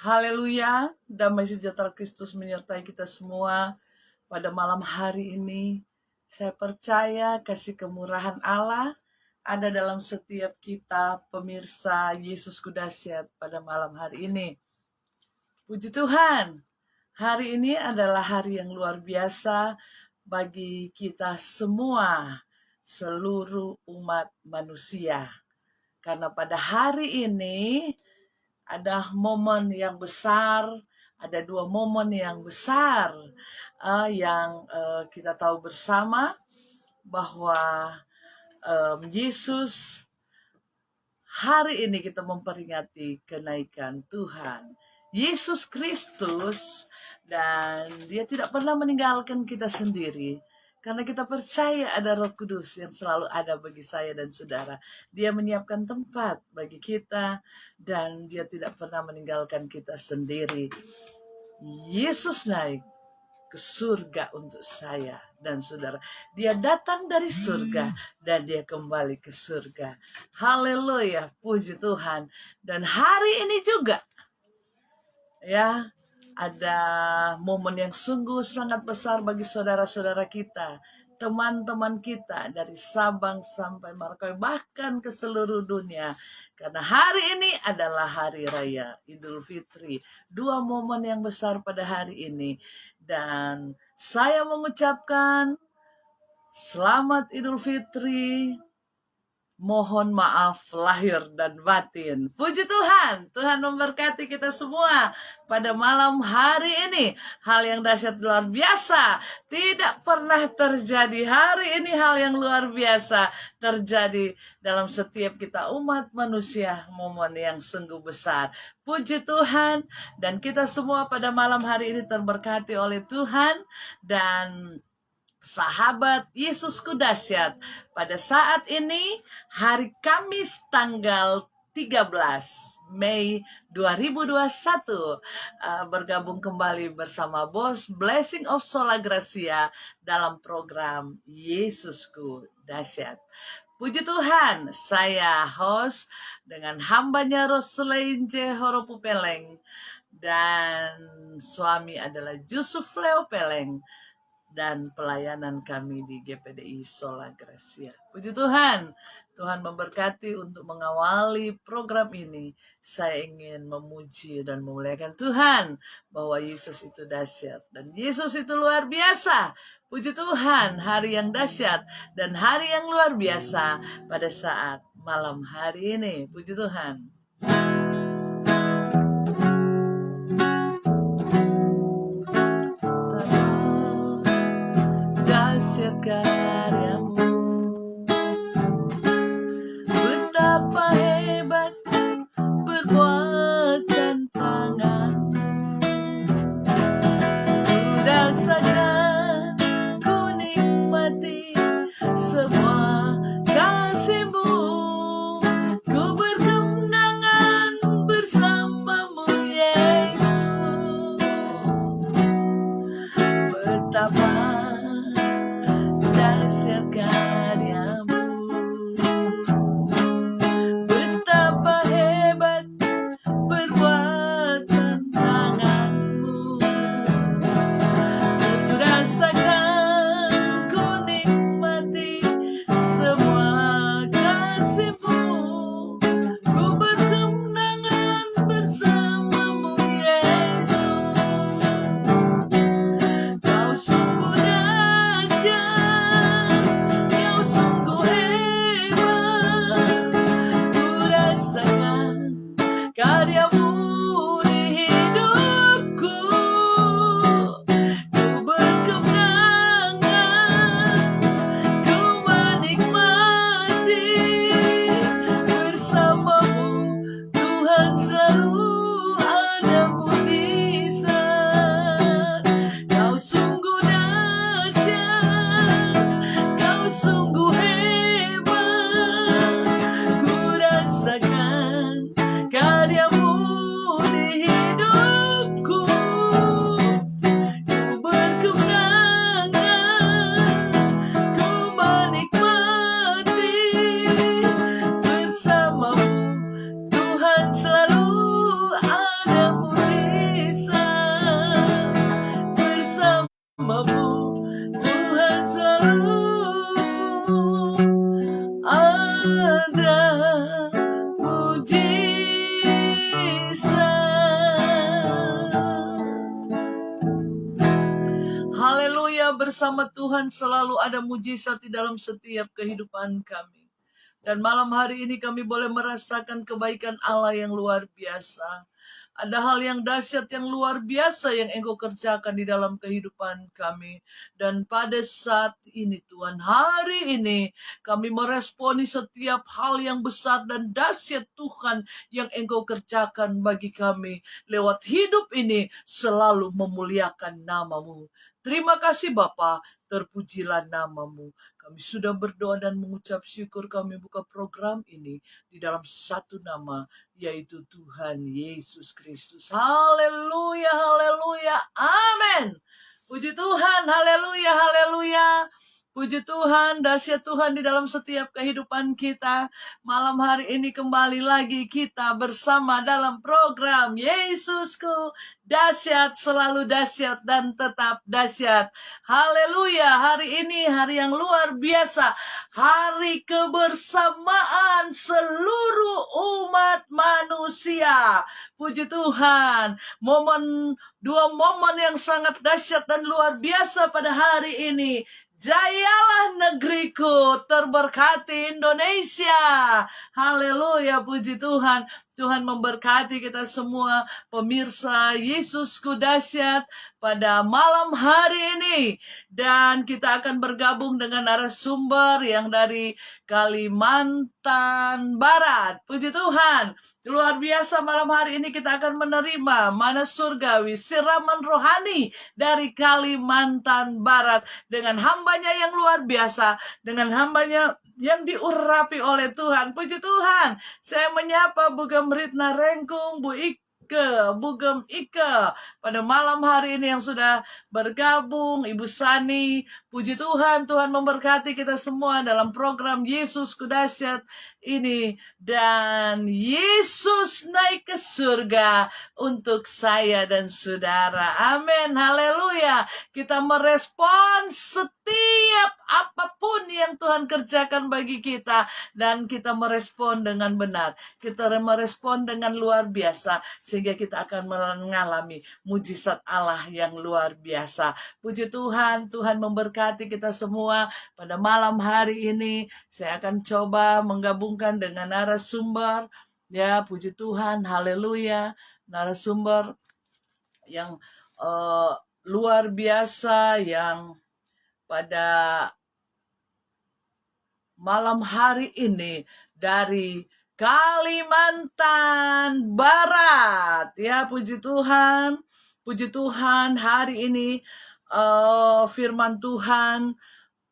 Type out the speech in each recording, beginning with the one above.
Haleluya, damai sejahtera Kristus menyertai kita semua pada malam hari ini. Saya percaya kasih kemurahan Allah ada dalam setiap kita, pemirsa Yesus Kudasyat pada malam hari ini. Puji Tuhan, hari ini adalah hari yang luar biasa bagi kita semua, seluruh umat manusia. Karena pada hari ini ada momen yang besar, ada dua momen yang besar yang kita tahu bersama bahwa Yesus hari ini kita memperingati kenaikan Tuhan Yesus Kristus, dan Dia tidak pernah meninggalkan kita sendiri. Karena kita percaya ada Roh Kudus yang selalu ada bagi saya dan saudara. Dia menyiapkan tempat bagi kita dan Dia tidak pernah meninggalkan kita sendiri. Yesus naik ke surga untuk saya dan saudara. Dia datang dari surga dan Dia kembali ke surga. Haleluya, puji Tuhan. Dan hari ini juga ya, ada momen yang sungguh sangat besar bagi saudara-saudara kita, teman-teman kita dari Sabang sampai Merauke, bahkan ke seluruh dunia. Karena hari ini adalah hari raya Idul Fitri. Dua momen yang besar pada hari ini. Dan saya mengucapkan selamat Idul Fitri. Mohon maaf lahir dan batin. Puji Tuhan, Tuhan memberkati kita semua pada malam hari ini. Hal yang dahsyat luar biasa tidak pernah terjadi. Hari ini hal yang luar biasa terjadi dalam setiap kita umat manusia. Momen yang sungguh besar. Puji Tuhan, dan kita semua pada malam hari ini terberkati oleh Tuhan. Dan sahabat Yesus Kudasyat, pada saat ini hari Kamis tanggal 13 Mei 2021 bergabung kembali bersama Bos Blessing of Sola Gracia dalam program Yesusku Dasyat. Puji Tuhan, saya host dengan hambanya Roselain J. Horopu Peleng dan suami adalah Yusuf Leo Peleng, dan pelayanan kami di GPDI Sola Gracia. Puji Tuhan, Tuhan memberkati untuk mengawali program ini. Saya ingin memuji dan memuliakan Tuhan bahwa Yesus itu dahsyat dan Yesus itu luar biasa. Puji Tuhan, hari yang dahsyat dan hari yang luar biasa pada saat malam hari ini. Puji Tuhan. Karyamu, betapa hebat perbuatan tanganmu. Ku rasakan, ku nikmati semua kasih-Mu. Ku berkemenangan bersama-Mu, Yesus. Betapa dahsyat karyamu, betapa hebat perbuatan tanganmu. Ku rasakan, ku nikmati semua kasih-Mu. Ku berkemenangan bersama-Mu, Yesus. Kau sungguh dahsyat, karyamu di hidupku. Ku berkemenangan, ku menikmati bersama-Mu. Tuhan selalu ada mujizat. Kau sungguh dahsyat, Kau sungguh hebat. Ku rasakan karyamu bersama Tuhan selalu ada mujizat di dalam setiap kehidupan kami. Dan malam hari ini kami boleh merasakan kebaikan Allah yang luar biasa. Ada hal yang dahsyat yang luar biasa yang Engkau kerjakan di dalam kehidupan kami. Dan pada saat ini Tuhan, hari ini kami meresponi setiap hal yang besar dan dahsyat Tuhan yang Engkau kerjakan bagi kami. Lewat hidup ini selalu memuliakan nama-Mu. Terima kasih Bapa, terpujilah nama-Mu. Kami sudah berdoa dan mengucap syukur, kami buka program ini di dalam satu nama, yaitu Tuhan Yesus Kristus. Haleluya, haleluya, amin. Puji Tuhan, haleluya, haleluya. Puji Tuhan, dahsyat Tuhan di dalam setiap kehidupan kita. Malam hari ini kembali lagi kita bersama dalam program Yesusku dahsyat, selalu dahsyat dan tetap dahsyat. Haleluya, hari ini hari yang luar biasa. Hari kebersamaan seluruh umat manusia. Puji Tuhan, dua momen yang sangat dahsyat dan luar biasa pada hari ini. Jayalah negeriku, terberkati Indonesia. Haleluya, puji Tuhan. Tuhan memberkati kita semua pemirsa Yesusku dahsyat pada malam hari ini. Dan kita akan bergabung dengan narasumber yang dari Kalimantan Barat. Puji Tuhan. Luar biasa, malam hari ini kita akan menerima mana surgawi, siraman rohani dari Kalimantan Barat dengan hambanya yang luar biasa, dengan hambanya yang diurapi oleh Tuhan. Puji Tuhan. Saya menyapa Bugem Ritna Rengkung, Bugem Ike pada malam hari ini yang sudah bergabung, Ibu Sani. Puji Tuhan, Tuhan memberkati kita semua dalam program Yesusku dahsyat ini. Dan Yesus naik ke surga untuk saya dan saudara. Amin, haleluya. Kita merespon setiap apapun yang Tuhan kerjakan bagi kita. Dan kita merespon dengan benar. Kita merespon dengan luar biasa. Sehingga kita akan mengalami mujizat Allah yang luar biasa. Puji Tuhan, Tuhan memberkati kita semua pada malam hari ini. Saya akan coba menggabungkan dengan narasumber. Ya, puji Tuhan, haleluya. Narasumber yang luar biasa yang pada malam hari ini dari Kalimantan Barat. Ya, puji Tuhan. Puji Tuhan, hari ini firman Tuhan,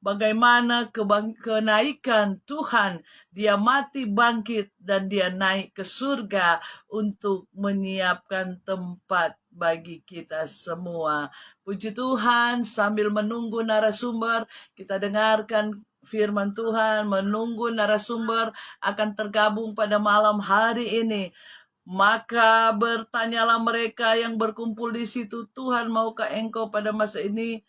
bagaimana kenaikan Tuhan. Dia mati, bangkit, dan dia naik ke surga untuk menyiapkan tempat bagi kita semua. Puji Tuhan, sambil menunggu narasumber, kita dengarkan firman Tuhan, menunggu narasumber akan tergabung pada malam hari ini. Maka bertanyalah mereka yang berkumpul di situ, Tuhan, maukah Engkau pada masa ini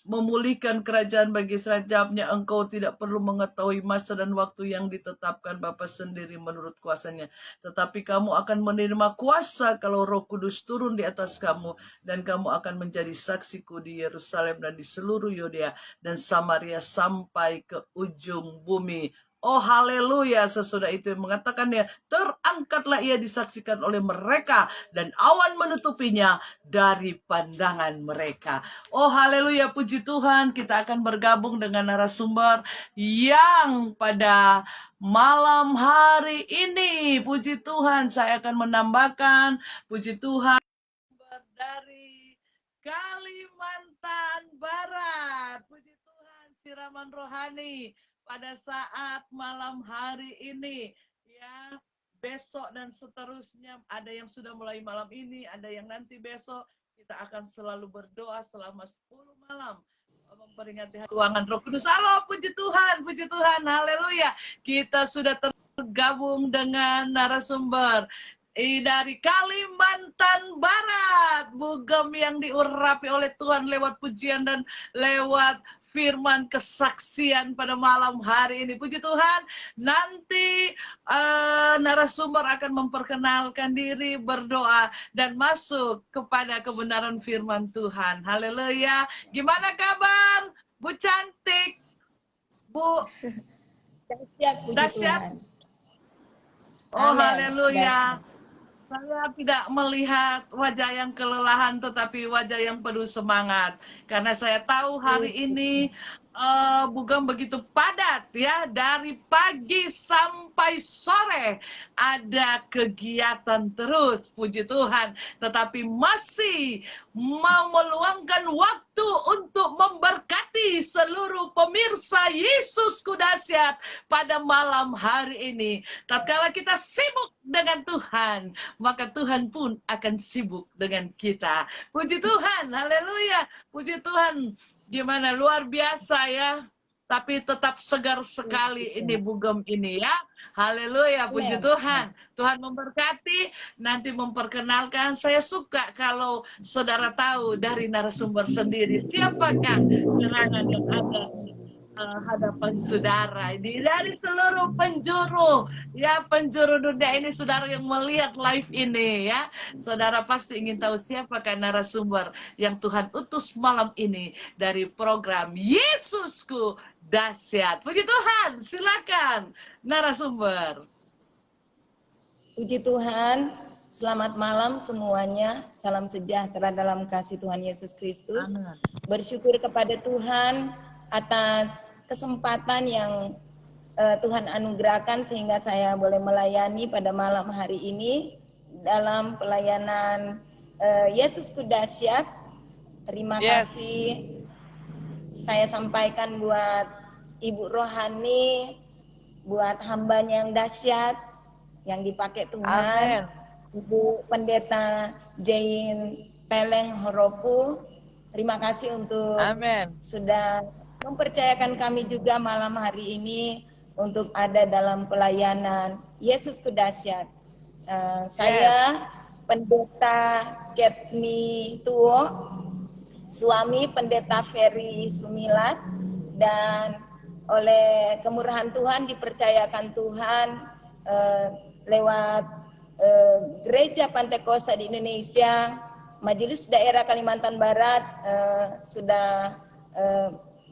memulihkan kerajaan bagi Israel? Jawabnya, engkau tidak perlu mengetahui masa dan waktu yang ditetapkan Bapa sendiri menurut kuasanya. Tetapi kamu akan menerima kuasa kalau Roh Kudus turun di atas kamu. Dan kamu akan menjadi saksiku di Yerusalem dan di seluruh Yudea dan Samaria sampai ke ujung bumi. Oh haleluya, sesudah itu mengatakannya, terangkatlah ia disaksikan oleh mereka dan awan menutupinya dari pandangan mereka. Oh haleluya, puji Tuhan, kita akan bergabung dengan narasumber yang pada malam hari ini, puji Tuhan, saya akan menambahkan, puji Tuhan, dari Kalimantan Barat, puji Tuhan, siraman rohani pada saat malam hari ini, ya, besok dan seterusnya. Ada yang sudah mulai malam ini, ada yang nanti besok. Kita akan selalu berdoa selama 10 malam memperingati ruangan Roh Kudus. Halo, puji Tuhan, haleluya. Kita sudah tergabung dengan narasumber dari Kalimantan Barat, Bugem yang diurapi oleh Tuhan lewat pujian dan lewat firman kesaksian pada malam hari ini. Puji Tuhan, nanti narasumber akan memperkenalkan diri, berdoa, dan masuk kepada kebenaran firman Tuhan. Haleluya. Gimana kabar, Bu Cantik? Bu Dahsyat, puji Dahsyat? Tuhan. Oh, Amen. haleluya. Dahsyat. Saya tidak melihat wajah yang kelelahan, tetapi wajah yang penuh semangat. Karena saya tahu hari ini bukan begitu padat ya, dari pagi sampai sore ada kegiatan terus, puji Tuhan. Tetapi masih mau meluangkan waktu untuk memberkati seluruh pemirsa Yesusku dahsyat pada malam hari ini. Tatkala kita sibuk dengan Tuhan, maka Tuhan pun akan sibuk dengan kita. Puji Tuhan, haleluya. Puji Tuhan, gimana luar biasa ya. Tapi tetap segar sekali ini bugem ini ya. Haleluya, puji Tuhan. Tuhan memberkati, nanti memperkenalkan. Saya suka kalau saudara tahu dari narasumber sendiri siapakah gerangan yang ada di hadapan saudara ini dari seluruh penjuru ya, penjuru dunia ini. Saudara yang melihat live ini ya, saudara pasti ingin tahu siapakah narasumber yang Tuhan utus malam ini dari program Yesusku Dahsyat. Puji Tuhan, silakan narasumber. Puji Tuhan, selamat malam semuanya. Salam sejahtera dalam kasih Tuhan Yesus Kristus. Amin. Bersyukur kepada Tuhan atas kesempatan yang Tuhan anugerahkan sehingga saya boleh melayani pada malam hari ini dalam pelayanan Yesusku Dahsyat. Terima kasih saya sampaikan buat Ibu Rohani, buat hambanya yang dahsyat, yang dipakai Tuhan. Amen. Ibu Pendeta Jain Peleng Horopu, terima kasih untuk sudah mempercayakan kami juga malam hari ini untuk ada dalam pelayanan Yesusku Dahsyat. Saya Pendeta Ketmi Tuo, suami Pendeta Ferry Sumilat, dan oleh kemurahan Tuhan dipercayakan Tuhan lewat Gereja Pantekosta di Indonesia, Majelis Daerah Kalimantan Barat sudah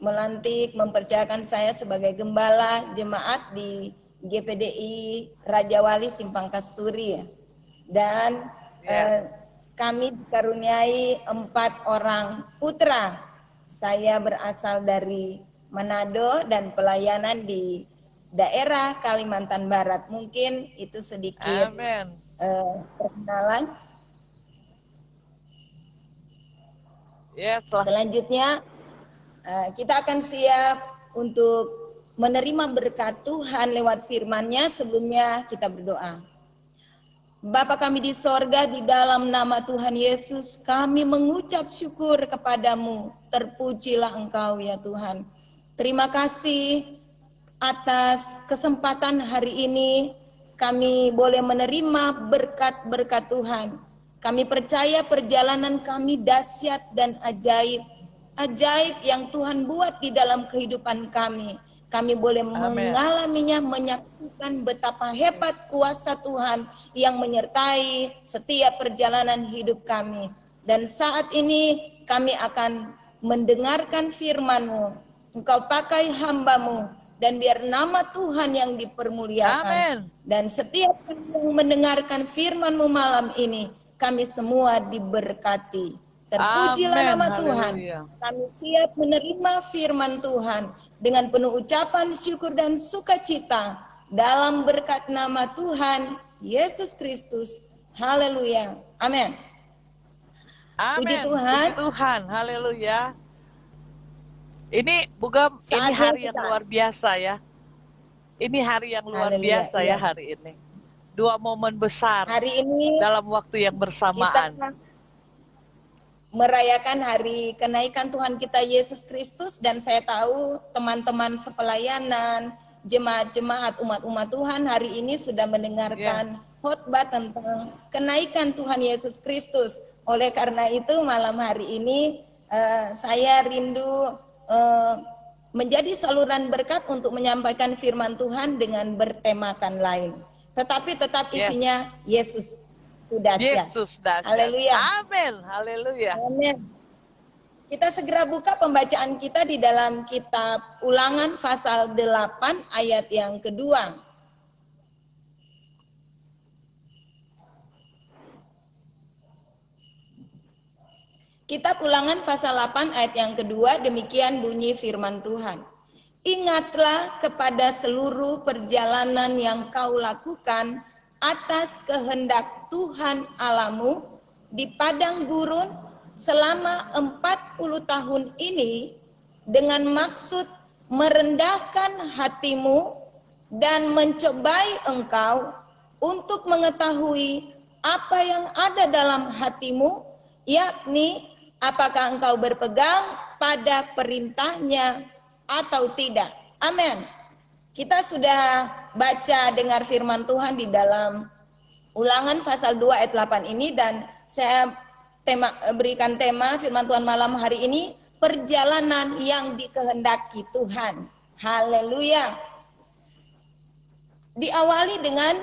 melantik mempercayakan saya sebagai gembala jemaat di GPDI Raja Wali Simpang Kasturi ya. Dan kami dikaruniai 4 orang putra. Saya berasal dari Manado dan pelayanan di daerah Kalimantan Barat. Mungkin itu sedikit perkenalan. Selanjutnya kita akan siap untuk menerima berkat Tuhan lewat firman-Nya. Sebelumnya kita berdoa. Bapa kami di sorga, di dalam nama Tuhan Yesus, kami mengucap syukur kepadamu. Terpujilah Engkau ya Tuhan. Terima kasih atas kesempatan hari ini kami boleh menerima berkat-berkat Tuhan. Kami percaya perjalanan kami dahsyat dan ajaib. Ajaib yang Tuhan buat di dalam kehidupan kami. Kami boleh mengalaminya, menyaksikan betapa hebat kuasa Tuhan yang menyertai setiap perjalanan hidup kami. Dan saat ini kami akan mendengarkan firman-Mu. Engkau pakai hamba-Mu, dan biar nama Tuhan yang dipermuliakan. Dan setiap yang mendengarkan firman-Mu malam ini, kami semua diberkati. Terpujilah nama Tuhan. Kami siap menerima firman Tuhan dengan penuh ucapan syukur dan sukacita dalam berkat nama Tuhan Yesus Kristus. Haleluya. Amin. Puji Tuhan. Puji Tuhan. Haleluya. Ini Bugam, ini hari yang luar biasa ya. Ini hari yang luar biasa ya hari ini. 2 momen besar hari ini dalam waktu yang bersamaan. Kita merayakan hari kenaikan Tuhan kita Yesus Kristus, dan saya tahu teman-teman sepelayanan, jemaat-jemaat umat-umat Tuhan hari ini sudah mendengarkan khotbah tentang kenaikan Tuhan Yesus Kristus. Oleh karena itu malam hari ini saya rindu menjadi saluran berkat untuk menyampaikan firman Tuhan dengan bertemakan lain. Tetapi tetap isinya Yesus itu dahsyat. Yesus dahsyat. Haleluya. Amin. Haleluya. Amin. Kita segera buka pembacaan kita di dalam kitab Ulangan pasal 8 ayat yang kedua. Kitab Ulangan pasal 8 ayat yang kedua, demikian bunyi firman Tuhan. Ingatlah kepada seluruh perjalanan yang kau lakukan atas kehendak Tuhan Allahmu di padang gurun selama 40 tahun ini dengan maksud merendahkan hatimu dan mencobai engkau untuk mengetahui apa yang ada dalam hatimu, yakni apakah engkau berpegang pada perintahnya atau tidak. Amin. Kita sudah baca dengar firman Tuhan di dalam Ulangan pasal 2 ayat 8 ini, dan saya berikan tema firman Tuhan malam hari ini, perjalanan yang dikehendaki Tuhan. Haleluya. Diawali dengan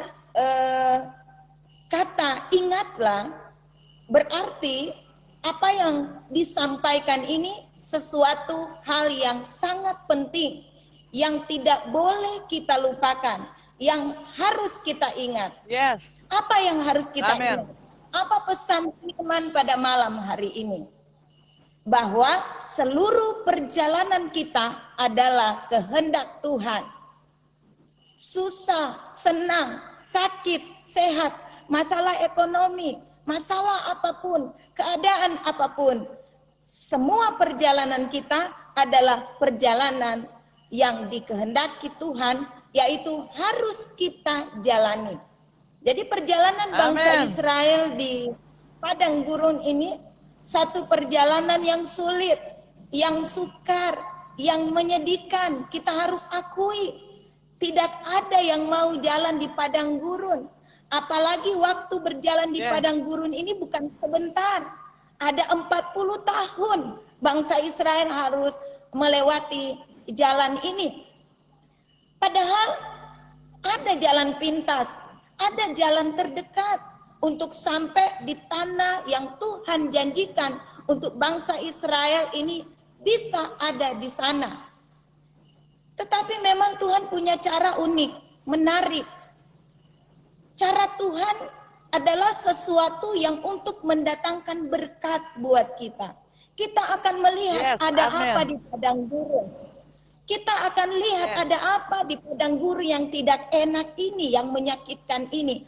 kata ingatlah, berarti apa yang disampaikan ini sesuatu hal yang sangat penting, yang tidak boleh kita lupakan, yang harus kita ingat. Yes. Apa yang harus kita Amen. ingat? Apa pesan firman pada malam hari ini? Bahwa seluruh perjalanan kita adalah kehendak Tuhan. Susah, senang, sakit, sehat, masalah ekonomi, masalah apapun, keadaan apapun, semua perjalanan kita adalah perjalanan yang dikehendaki Tuhan, yaitu harus kita jalani. Jadi perjalanan bangsa Amen. Israel di padang gurun ini satu perjalanan yang sulit, yang sukar, yang menyedihkan. Kita harus akui, tidak ada yang mau jalan di padang gurun. Apalagi waktu berjalan di padang gurun ini bukan sebentar. Ada 40 tahun bangsa Israel harus melewati jalan ini. Padahal ada jalan pintas, ada jalan terdekat untuk sampai di tanah yang Tuhan janjikan untuk bangsa Israel ini bisa ada di sana. Tetapi memang Tuhan punya cara unik, menarik. Cara Tuhan adalah sesuatu yang untuk mendatangkan berkat buat kita. Kita akan melihat ada apa di padang gurun. Kita akan lihat ada apa di padang gurun yang tidak enak ini, yang menyakitkan ini.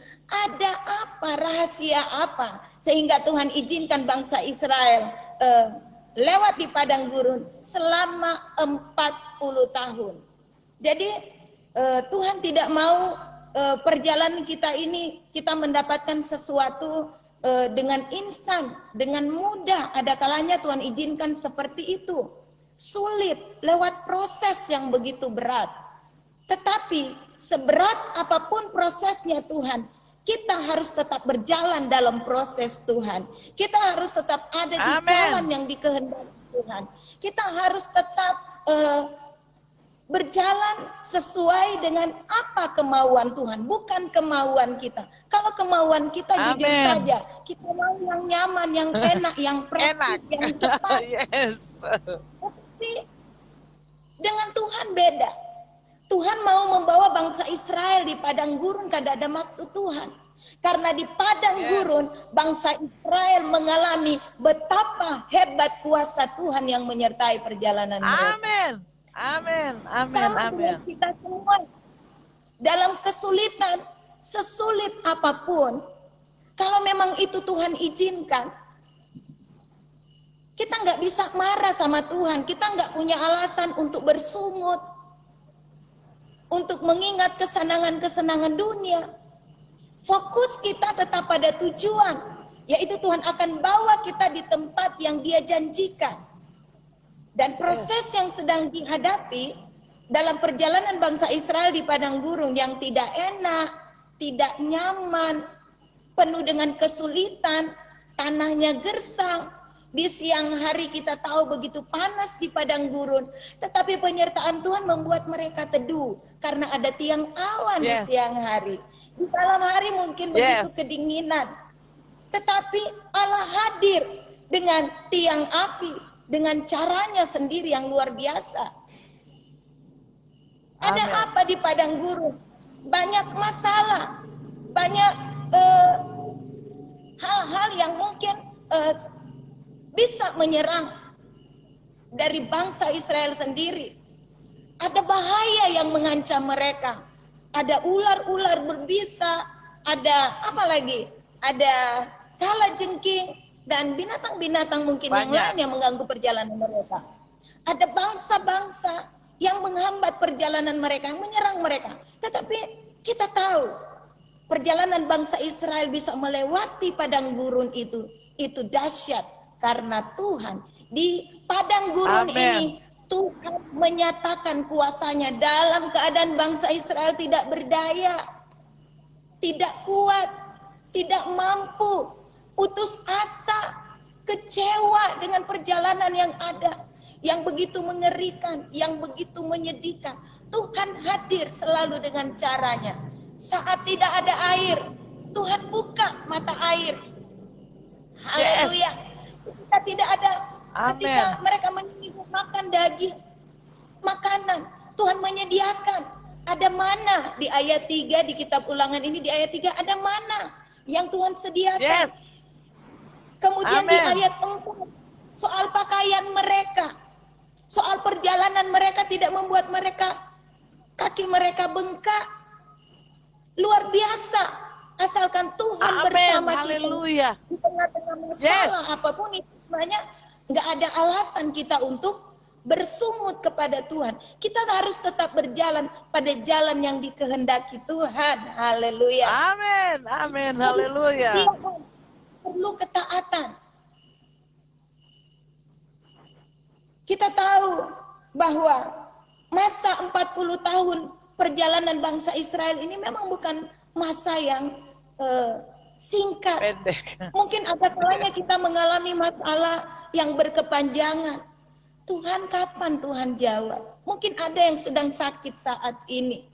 Ada apa, rahasia apa, sehingga Tuhan izinkan bangsa Israel lewat di padang gurun selama 40 tahun. Jadi Tuhan tidak mau perjalanan kita ini kita mendapatkan sesuatu dengan instan, dengan mudah. Ada kalanya Tuhan izinkan seperti itu. Sulit, lewat proses yang begitu berat. Tetapi seberat apapun prosesnya Tuhan, kita harus tetap berjalan dalam proses Tuhan. Kita harus tetap ada di jalan yang dikehendaki Tuhan. Kita harus tetap berjalan sesuai dengan apa kemauan Tuhan, bukan kemauan kita. Kalau kemauan kita jujur saja, kita mau yang nyaman, yang enak, yang praktis, yang cepat. Tapi dengan Tuhan beda. Tuhan mau membawa bangsa Israel di padang gurun karena ada maksud Tuhan. Karena di padang gurun bangsa Israel mengalami betapa hebat kuasa Tuhan yang menyertai perjalanan mereka. Amin. Amin, amin, sama amin. Kita semua dalam kesulitan, sesulit apapun, kalau memang itu Tuhan izinkan, kita nggak bisa marah sama Tuhan. Kita nggak punya alasan untuk bersungut, untuk mengingat kesenangan-kesenangan dunia. Fokus kita tetap pada tujuan, yaitu Tuhan akan bawa kita di tempat yang Dia janjikan. Dan proses yang sedang dihadapi dalam perjalanan bangsa Israel di padang gurun yang tidak enak, tidak nyaman, penuh dengan kesulitan, tanahnya gersang, Di siang hari kita tahu begitu panas di padang gurun, tetapi penyertaan Tuhan membuat mereka teduh karena ada tiang awan di Yes. siang hari. Di malam hari mungkin begitu kedinginan, tetapi Allah hadir dengan tiang api, dengan caranya sendiri yang luar biasa. Ada Amen. apa di padang gurun? Banyak masalah, banyak hal-hal yang mungkin bisa menyerang dari bangsa Israel sendiri. Ada bahaya yang mengancam mereka. Ada ular-ular berbisa, ada apa lagi? Ada kalajengking dan binatang-binatang mungkin yang lain yang mengganggu perjalanan mereka. Ada bangsa-bangsa yang menghambat perjalanan mereka, yang menyerang mereka. Tetapi kita tahu perjalanan bangsa Israel bisa melewati padang gurun itu dahsyat karena Tuhan di padang gurun ini Tuhan menyatakan kuasanya dalam keadaan bangsa Israel tidak berdaya, tidak kuat, tidak mampu, putus asa, kecewa dengan perjalanan yang ada, yang begitu mengerikan, yang begitu menyedihkan. Tuhan hadir selalu dengan caranya. Saat tidak ada air, Tuhan buka mata air. Haleluya. Ketika tidak ada, ketika mereka makan daging, makanan, Tuhan menyediakan. Ada mana di ayat 3 di kitab Ulangan ini, di ayat 3 ada mana yang Tuhan sediakan. Kemudian di ayat 4 soal pakaian mereka, soal perjalanan mereka tidak membuat mereka kaki mereka bengkak. Luar biasa, asalkan Tuhan bersama kita di tengah-tengah masalah apapun itu, sebenarnya nggak ada alasan kita untuk bersungut kepada Tuhan. Kita harus tetap berjalan pada jalan yang dikehendaki Tuhan. Haleluya. Amin, amin, haleluya. Perlu ketaatan. Kita tahu bahwa masa 40 tahun perjalanan bangsa Israel ini memang bukan masa yang singkat. Pendek. Mungkin ada kalanya kita mengalami masalah yang berkepanjangan. Tuhan, kapan Tuhan jawab? Mungkin ada yang sedang sakit saat ini.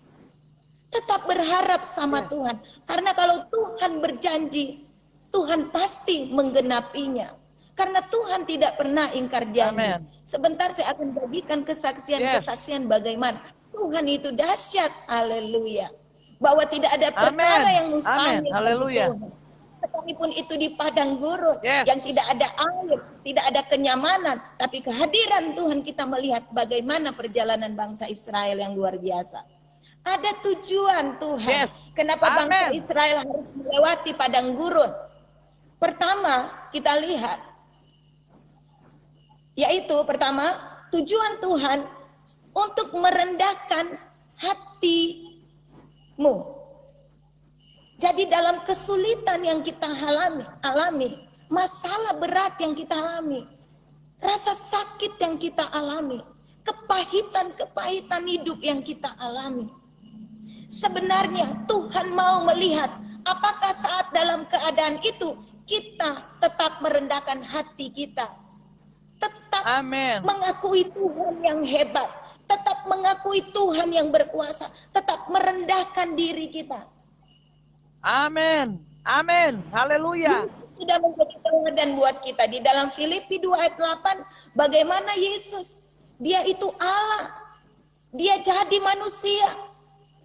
Tetap berharap sama Tuhan. Karena kalau Tuhan berjanji, Tuhan pasti menggenapinya. Karena Tuhan tidak pernah ingkar janji. Sebentar saya akan bagikan kesaksian-kesaksian bagaimana Tuhan itu dahsyat. Haleluya. Bahwa tidak ada perkara yang mustahil bagi Tuhan. Sekalipun itu di padang gurun yang tidak ada air, tidak ada kenyamanan, tapi kehadiran Tuhan kita melihat bagaimana perjalanan bangsa Israel yang luar biasa. Ada tujuan Tuhan. Kenapa bangsa Israel harus melewati padang gurun? Pertama, kita lihat, yaitu pertama, tujuan Tuhan untuk merendahkan hatimu. Jadi dalam kesulitan yang kita alami, masalah berat yang kita alami, rasa sakit yang kita alami, kepahitan hidup yang kita alami. Sebenarnya Tuhan mau melihat apakah saat dalam keadaan itu kita tetap merendahkan hati kita. Tetap mengakui Tuhan yang hebat, tetap mengakui Tuhan yang berkuasa, tetap merendahkan diri kita. Amin, amin, haleluya. Sudah menjadi teladan buat kita di dalam Filipi 2 ayat 8, bagaimana Yesus, dia itu Allah, dia jadi manusia,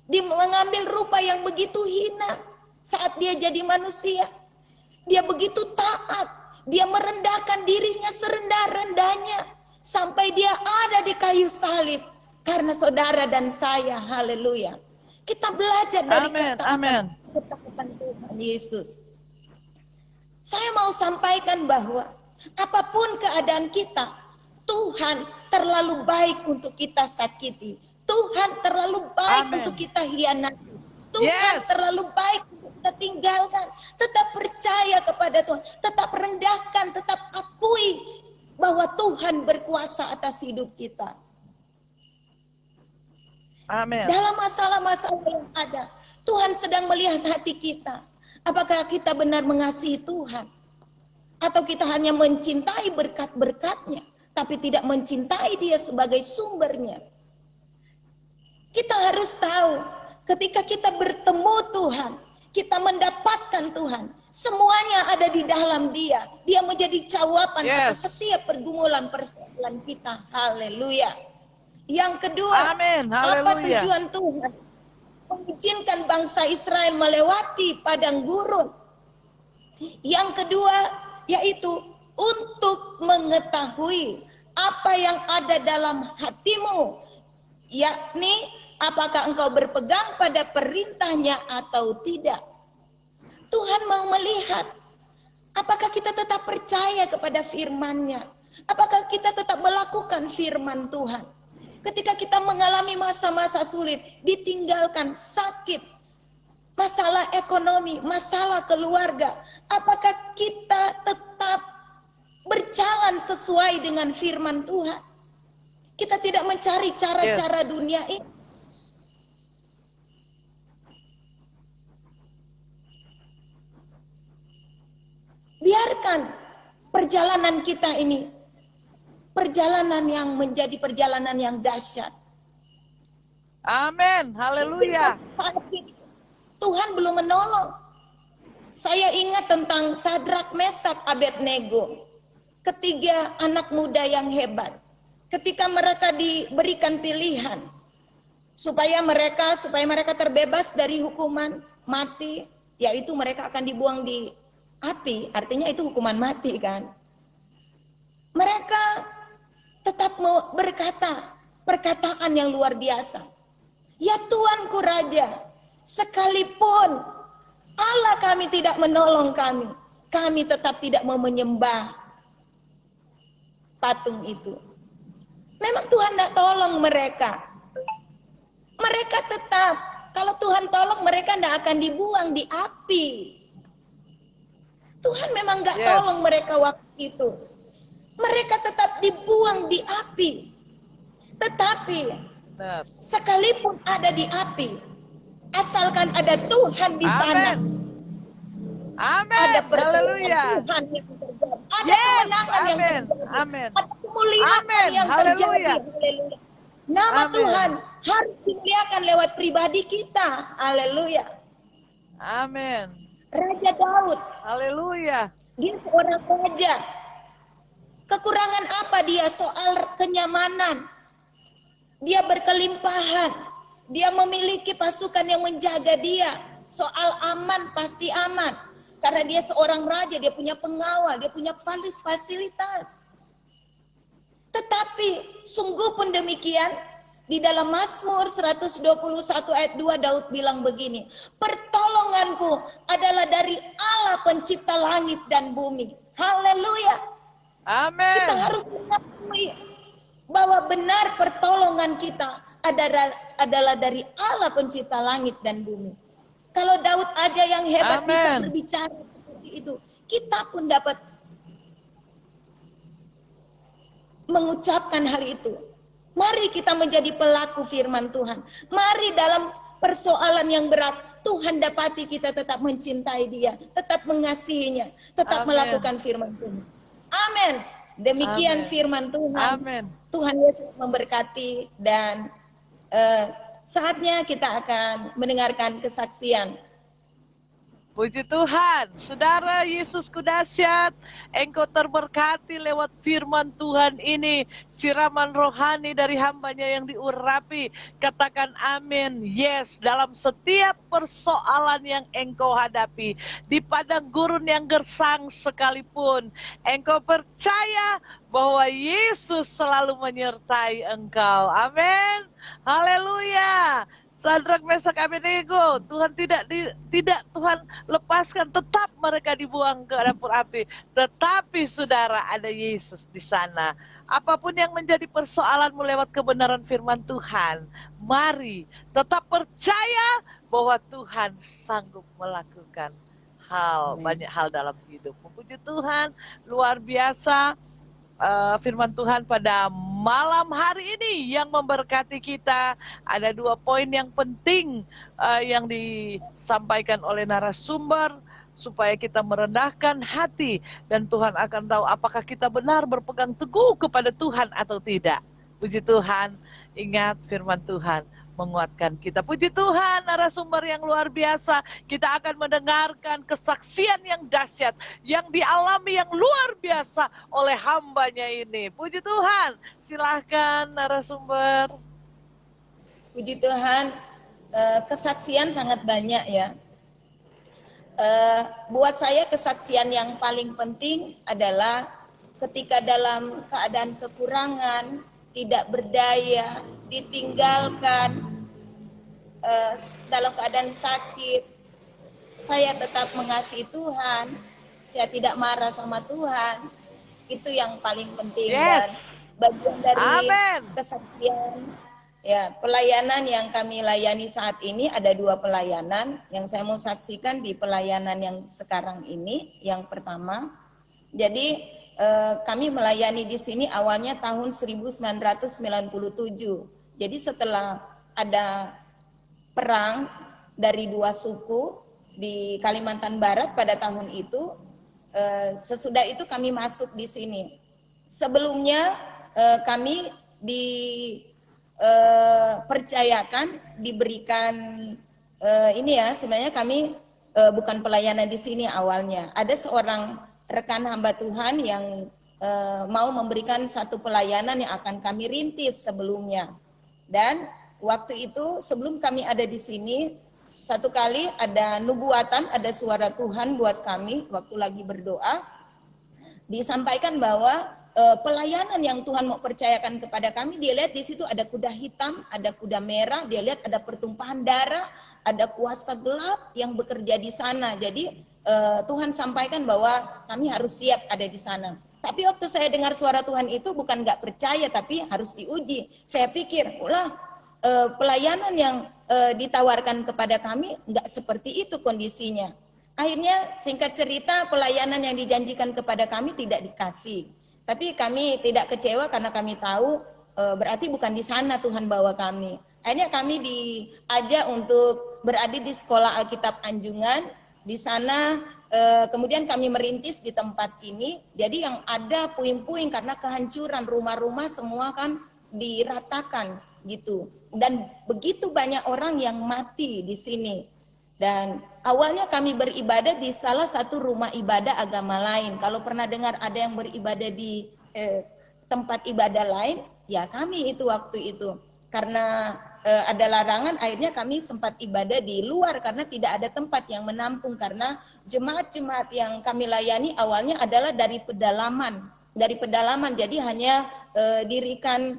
dia mengambil rupa yang begitu hina. Saat dia jadi manusia, dia begitu taat, dia merendahkan dirinya serendah-rendahnya sampai dia ada di kayu salib karena saudara dan saya. Haleluya. Kita belajar dari ketaatan Tuhan Yesus. Saya mau sampaikan bahwa apapun keadaan kita, Tuhan terlalu baik untuk kita sakiti. Tuhan terlalu baik untuk kita hianati. Tuhan terlalu baik untuk kita tinggalkan. Tetap percaya kepada Tuhan. Tetap rendahkan, tetap akui bahwa Tuhan berkuasa atas hidup kita. Amin. Dalam masalah-masalah yang ada, Tuhan sedang melihat hati kita. Apakah kita benar mengasihi Tuhan? Atau kita hanya mencintai berkat-berkatnya, tapi tidak mencintai dia sebagai sumbernya. Kita harus tahu, ketika kita bertemu Tuhan, kita mendapatkan Tuhan, semuanya ada di dalam dia. Dia menjadi jawaban atas setiap pergumulan persoalan kita. Haleluya. Yang kedua, Amin. apa Haleluya. tujuan Tuhan mengizinkan bangsa Israel melewati padang gurun? Yang kedua, yaitu untuk mengetahui apa yang ada dalam hatimu, yakni apakah engkau berpegang pada perintahnya atau tidak. Tuhan mau melihat apakah kita tetap percaya kepada firman-Nya, apakah kita tetap melakukan firman Tuhan. Ketika kita mengalami masa-masa sulit, ditinggalkan, sakit, masalah ekonomi, masalah keluarga, apakah kita tetap berjalan sesuai dengan firman Tuhan? Kita tidak mencari cara-cara dunia ini. Biarkan perjalanan kita ini perjalanan yang menjadi perjalanan yang dahsyat. Amin. Haleluya. Tuhan belum menolong. Saya ingat tentang Sadrak, Mesak, Abednego. Ketiga anak muda yang hebat. Ketika mereka diberikan pilihan supaya mereka terbebas dari hukuman mati, yaitu mereka akan dibuang di api, artinya itu hukuman mati kan. Mereka tetap berkata perkataan yang luar biasa. Ya Tuanku Raja, sekalipun Allah kami tidak menolong kami, kami tetap tidak mau menyembah patung itu. Memang Tuhan tidak tolong mereka. Mereka tetap, kalau Tuhan tolong mereka tidak akan dibuang di api. Tuhan memang nggak tolong mereka waktu itu. Mereka tetap dibuang di api. Tetapi sekalipun ada di api, asalkan ada Tuhan di sana, Amin. ada Haleluya. Tuhan yang terjadi, ada kemenangan yang terjadi, ada kemuliaan yang terjadi. Haleluya. Nama Tuhan harus dimuliakan lewat pribadi kita. Haleluya. Amin. Raja Daud, Haleluya. dia seorang raja. Kekurangan apa dia? Soal kenyamanan. Dia berkelimpahan. Dia memiliki pasukan yang menjaga dia. Soal aman, pasti aman. Karena dia seorang raja, dia punya pengawal, dia punya fasilitas. Tetapi sungguh pun demikian, di dalam Mazmur 121 ayat 2 Daud bilang begini, pertolonganku adalah dari Allah pencipta langit dan bumi. Haleluya. Amin. Kita harus mengakui bahwa benar pertolongan kita adalah dari Allah pencipta langit dan bumi. Kalau Daud aja yang hebat bisa berbicara seperti itu, kita pun dapat mengucapkan hal itu. Mari kita menjadi pelaku firman Tuhan. Mari dalam persoalan yang berat, Tuhan dapati kita tetap mencintai Dia, tetap mengasihinya, tetap melakukan firman Tuhan. Amin. Demikian firman Tuhan. Amin. Tuhan Yesus memberkati dan saatnya kita akan mendengarkan kesaksian. Puji Tuhan, Saudara Yesusku dahsyat, Engkau terberkati lewat firman Tuhan ini, siraman rohani dari hambanya yang diurapi. Katakan amin, yes, dalam setiap persoalan yang Engkau hadapi, di padang gurun yang gersang sekalipun, Engkau percaya bahwa Yesus selalu menyertai Engkau. Amin, haleluya. Sadrak, Mesak, Abednego, Tuhan tidak Tuhan lepaskan, tetap mereka dibuang ke dapur api. Tetapi saudara, ada Yesus di sana. Apapun yang menjadi persoalanmu lewat kebenaran firman Tuhan, mari tetap percaya bahwa Tuhan sanggup melakukan banyak hal dalam hidup. Puji Tuhan, luar biasa. Firman Tuhan pada malam hari ini yang memberkati kita. Ada 2 poin yang penting yang disampaikan oleh narasumber. supaya kita merendahkan hati, dan Tuhan akan tahu apakah kita benar berpegang teguh kepada Tuhan atau tidak. Puji Tuhan, ingat firman Tuhan menguatkan kita. Puji Tuhan, narasumber yang luar biasa. Kita akan mendengarkan kesaksian yang dahsyat, yang dialami yang luar biasa oleh hambanya ini. Puji Tuhan, silahkan narasumber. Puji Tuhan, kesaksian sangat banyak ya. Buat saya kesaksian yang paling penting adalah ketika dalam keadaan kekurangan, tidak berdaya, ditinggalkan, dalam keadaan sakit, saya tetap mengasihi Tuhan, saya tidak marah sama Tuhan. Itu yang paling penting. Dan bagian dari kesaksian ya, pelayanan yang kami layani saat ini ada 2 pelayanan yang saya mau saksikan di pelayanan yang sekarang ini. Yang pertama, jadi kami melayani di sini awalnya tahun 1997. Jadi setelah ada perang dari 2 suku di Kalimantan Barat pada tahun itu, sesudah itu kami masuk di sini. Sebelumnya kami dipercayakan, diberikan ini ya, sebenarnya kami bukan pelayanan di sini awalnya. Ada seorang rekan hamba Tuhan yang mau memberikan satu pelayanan yang akan kami rintis sebelumnya. Dan waktu itu sebelum kami ada di sini, satu kali ada nubuatan, ada suara Tuhan buat kami waktu lagi berdoa, disampaikan bahwa pelayanan yang Tuhan mau percayakan kepada kami, dia lihat di situ ada kuda hitam, ada kuda merah, dia lihat ada pertumpahan darah, ada kuasa gelap yang bekerja di sana. Jadi Tuhan sampaikan bahwa kami harus siap ada di sana. Tapi waktu saya dengar suara Tuhan itu bukan nggak percaya, tapi harus diuji. Saya pikir, pelayanan yang ditawarkan kepada kami nggak seperti itu kondisinya. Akhirnya singkat cerita, pelayanan yang dijanjikan kepada kami tidak dikasih. Tapi kami tidak kecewa karena kami tahu berarti bukan di sana Tuhan bawa kami. Akhirnya kami diajak untuk berada di sekolah Alkitab Anjungan. Di sana kemudian kami merintis di tempat ini. Jadi yang ada puing-puing karena kehancuran rumah-rumah semua kan diratakan gitu. Dan begitu banyak orang yang mati di sini. Dan awalnya kami beribadah di salah satu rumah ibadah agama lain. Kalau pernah dengar ada yang beribadah di tempat ibadah lain, ya kami itu waktu itu. Karena ada larangan, akhirnya kami sempat ibadah di luar karena tidak ada tempat yang menampung. Karena jemaat-jemaat yang kami layani awalnya adalah dari pedalaman. Dari pedalaman, jadi hanya dirikan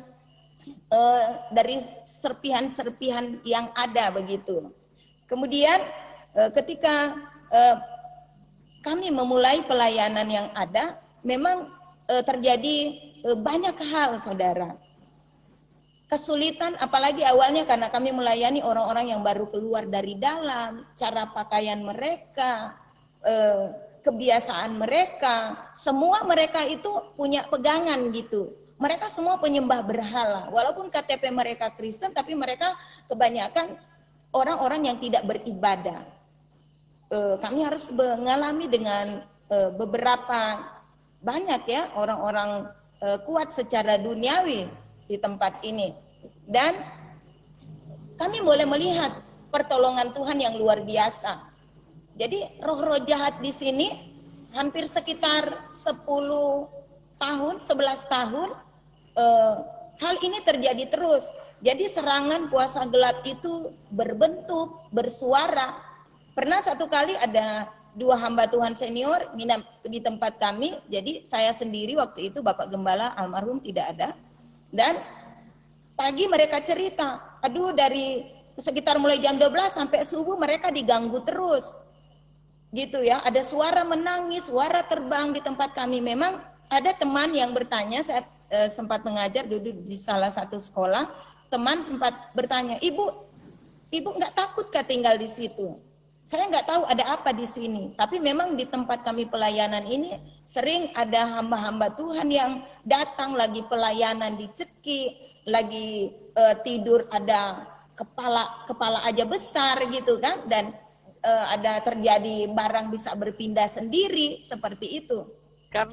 dari serpihan-serpihan yang ada begitu. Kemudian ketika kami memulai pelayanan yang ada, memang terjadi banyak hal, saudara. Kesulitan, apalagi awalnya karena kami melayani orang-orang yang baru keluar dari dalam, cara pakaian mereka, kebiasaan mereka, semua mereka itu punya pegangan gitu. Mereka semua penyembah berhala, walaupun KTP mereka Kristen, tapi mereka kebanyakan orang-orang yang tidak beribadah. Kami harus mengalami dengan beberapa banyak ya orang-orang kuat secara duniawi di tempat ini. Dan kami boleh melihat pertolongan Tuhan yang luar biasa. Jadi roh-roh jahat di sini hampir sekitar 10 tahun, 11 tahun hal ini terjadi terus. Jadi serangan kuasa gelap itu berbentuk, bersuara. Pernah satu kali ada 2 hamba Tuhan senior nginap di tempat kami. Jadi saya sendiri waktu itu, Bapak Gembala almarhum tidak ada. Dan pagi mereka cerita, aduh dari sekitar mulai jam 12 sampai subuh mereka diganggu terus. Gitu ya, ada suara menangis, suara terbang di tempat kami. Memang ada teman yang bertanya, saya sempat mengajar duduk di salah satu sekolah, teman sempat bertanya, ibu nggak takut kah tinggal di situ? Saya nggak tahu ada apa di sini, tapi memang di tempat kami pelayanan ini sering ada hamba-hamba Tuhan yang datang lagi pelayanan dicekik, lagi tidur ada kepala aja besar gitu kan, dan ada terjadi barang bisa berpindah sendiri seperti itu. Kan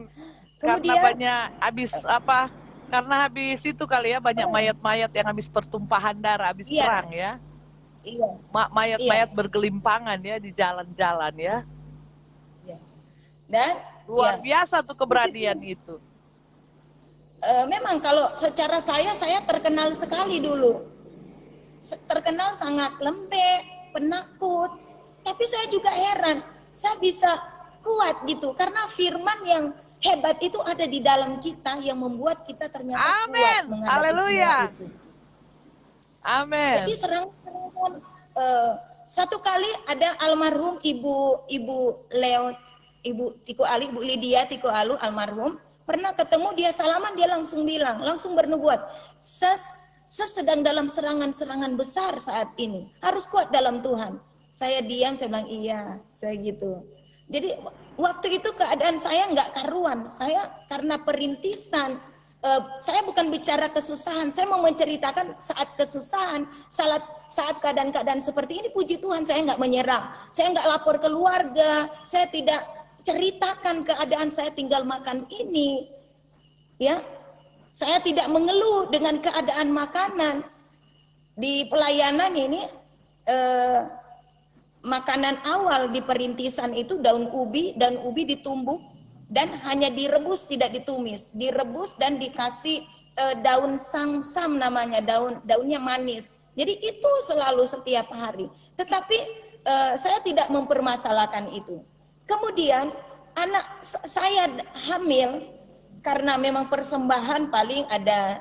karena Kemudian banyak habis apa? Karena habis itu kali ya banyak mayat-mayat yang habis pertumpahan darah, habis iya, perang ya. iya, iya, Mayat-mayat bergelimpangan ya di jalan-jalan ya. iya. Dan Luar ya, biasa tuh keberanian itu. memang kalau secara saya terkenal sekali dulu. Terkenal sangat lembek, penakut. Tapi saya juga heran, saya bisa kuat gitu karena firman yang hebat itu ada di dalam kita yang membuat kita ternyata kuat Amin. menghadapi semua Haleluya. itu. Jadi Amin. serangan satu kali ada almarhum ibu Leo, ibu Tiko Ali, ibu Lydia Tiko Alu almarhum pernah ketemu, dia salaman, dia langsung bilang, langsung bernubuat, sedang dalam serangan-serangan besar saat ini, harus kuat dalam Tuhan. Saya diam, saya bilang iya, saya gitu. Jadi waktu itu keadaan saya nggak karuan, saya karena perintisan. Saya bukan bicara kesusahan, saya mau menceritakan saat kesusahan, saat keadaan-keadaan seperti ini, puji Tuhan saya nggak menyerah, saya nggak lapor keluarga, saya tidak ceritakan keadaan saya tinggal makan ini, ya, saya tidak mengeluh dengan keadaan makanan di pelayanan ini. Makanan awal di perintisan itu daun ubi ditumbuk dan hanya direbus, tidak ditumis, direbus dan dikasih daun sangsam namanya, daunnya manis. Jadi itu selalu setiap hari. Tetapi saya tidak mempermasalahkan itu. Kemudian anak saya hamil, karena memang persembahan paling ada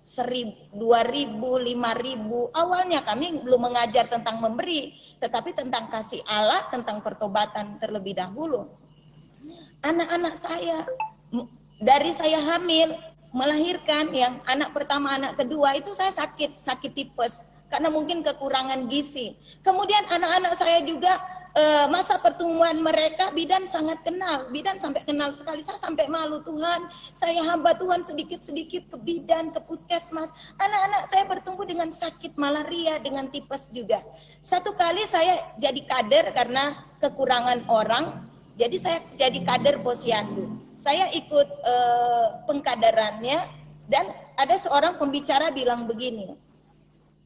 1.000, 2.000, 5.000. Awalnya kami belum mengajar tentang memberi, tetapi tentang kasih Allah, tentang pertobatan terlebih dahulu. Anak-anak saya, dari saya hamil, melahirkan yang anak pertama, anak kedua, itu saya sakit tipes, karena mungkin kekurangan gizi. Kemudian anak-anak saya juga, masa pertumbuhan mereka, bidan sangat kenal, bidan sampai kenal sekali, saya sampai malu, Tuhan, saya hamba Tuhan sedikit-sedikit ke bidan, ke puskesmas, anak-anak saya bertumbuh dengan sakit malaria, dengan tipes juga. Satu kali saya jadi kader karena kekurangan orang, jadi saya jadi kader posyandu. Saya ikut pengkaderannya, dan ada seorang pembicara bilang begini,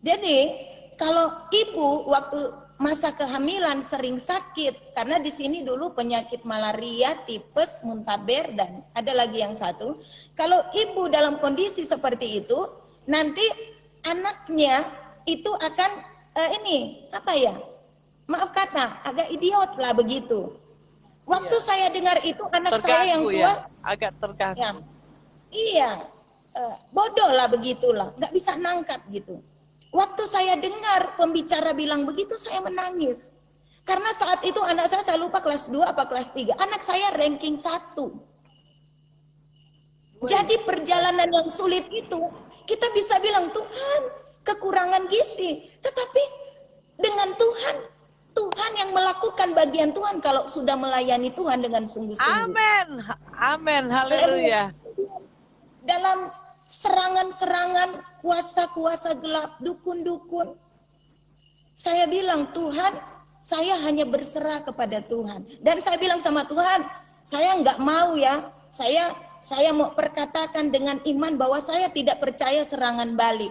jadi kalau ibu waktu masa kehamilan sering sakit, karena di sini dulu penyakit malaria, tipes, muntaber, dan ada lagi yang satu. Kalau ibu dalam kondisi seperti itu, nanti anaknya itu akan maaf kata, agak idiot lah begitu. Waktu saya dengar itu, anak saya yang tua, ya, agak terganggu. ya, iya, bodoh lah begitulah, nggak bisa nangkap gitu. Waktu saya dengar pembicara bilang begitu, saya menangis. Karena saat itu anak saya lupa kelas 2 apa kelas 3. Anak saya ranking 1. Jadi perjalanan yang sulit itu, kita bisa bilang, Tuhan, kekurangan gizi. Tetapi dengan Tuhan yang melakukan bagian Tuhan kalau sudah melayani Tuhan dengan sungguh-sungguh. Amin. Amin. Haleluya. Dalam serangan-serangan, kuasa-kuasa gelap, dukun-dukun, saya bilang, Tuhan, saya hanya berserah kepada Tuhan. Dan saya bilang sama Tuhan, saya nggak mau ya, saya mau perkatakan dengan iman bahwa saya tidak percaya serangan balik.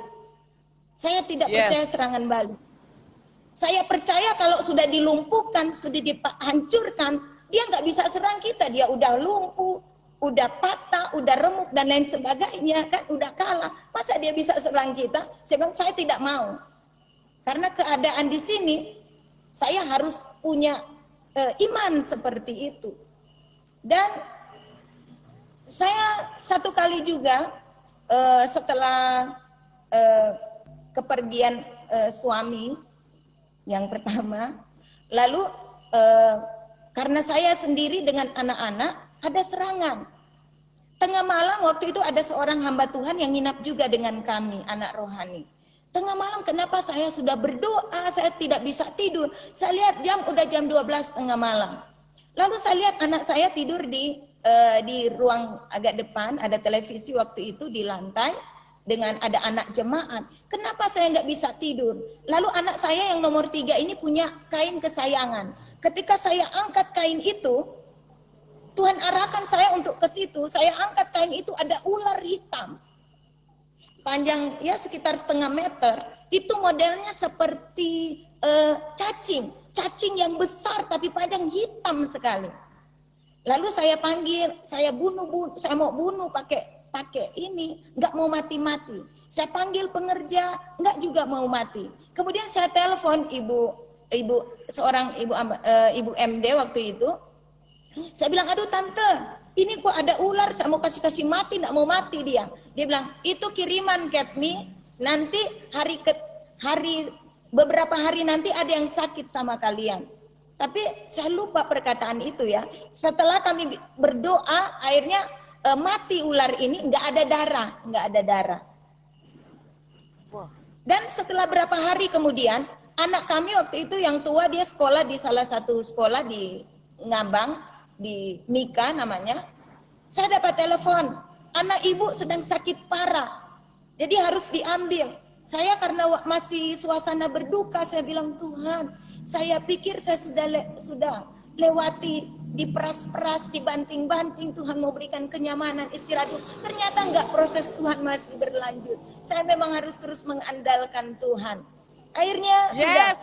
Saya tidak percaya serangan balik. Saya percaya kalau sudah dilumpuhkan, sudah dihancurkan, dia nggak bisa serang kita, dia udah lumpuh, udah patah, udah remuk dan lain sebagainya, kan udah kalah. Masa dia bisa serang kita? Saya bilang, saya tidak mau. Karena keadaan di sini, saya harus punya iman seperti itu. Dan saya satu kali juga setelah kepergian suami yang pertama, lalu karena saya sendiri dengan anak-anak, ada serangan. Tengah malam waktu itu ada seorang hamba Tuhan yang nginap juga dengan kami, anak rohani. Tengah malam kenapa saya sudah berdoa, saya tidak bisa tidur. Saya lihat udah jam 12 tengah malam. Lalu saya lihat anak saya tidur di ruang agak depan, ada televisi waktu itu di lantai. dengan ada anak jemaat. Kenapa saya nggak bisa tidur? Lalu anak saya yang nomor 3 ini punya kain kesayangan. Ketika saya angkat kain itu, Tuhan arahkan saya untuk ke situ. Saya angkat kain itu, ada ular hitam. Panjang ya sekitar setengah meter. Itu modelnya seperti cacing yang besar tapi panjang hitam sekali. Lalu saya panggil, saya mau bunuh pakai ini, nggak mau mati-mati. Saya panggil pengerja, nggak juga mau mati. Kemudian saya telepon ibu MD waktu itu. Saya bilang, aduh tante, ini kok ada ular, saya mau kasih mati, nggak mau mati dia. Dia bilang, itu kiriman Katmi, nanti beberapa hari nanti ada yang sakit sama kalian. Tapi saya lupa perkataan itu ya. Setelah kami berdoa, akhirnya mati ular ini, nggak ada darah. Dan setelah berapa hari kemudian, anak kami waktu itu yang tua, dia sekolah di salah satu sekolah di Ngabang, di Mika namanya. Saya dapat telepon, anak ibu sedang sakit parah, jadi harus diambil. Saya karena masih suasana berduka, saya bilang, Tuhan, saya pikir saya sudah lewati, diperas-peras, dibanting-banting, Tuhan mau berikan kenyamanan, istirahat. Ternyata enggak, proses Tuhan masih berlanjut. Saya memang harus terus mengandalkan Tuhan. Akhirnya sudah,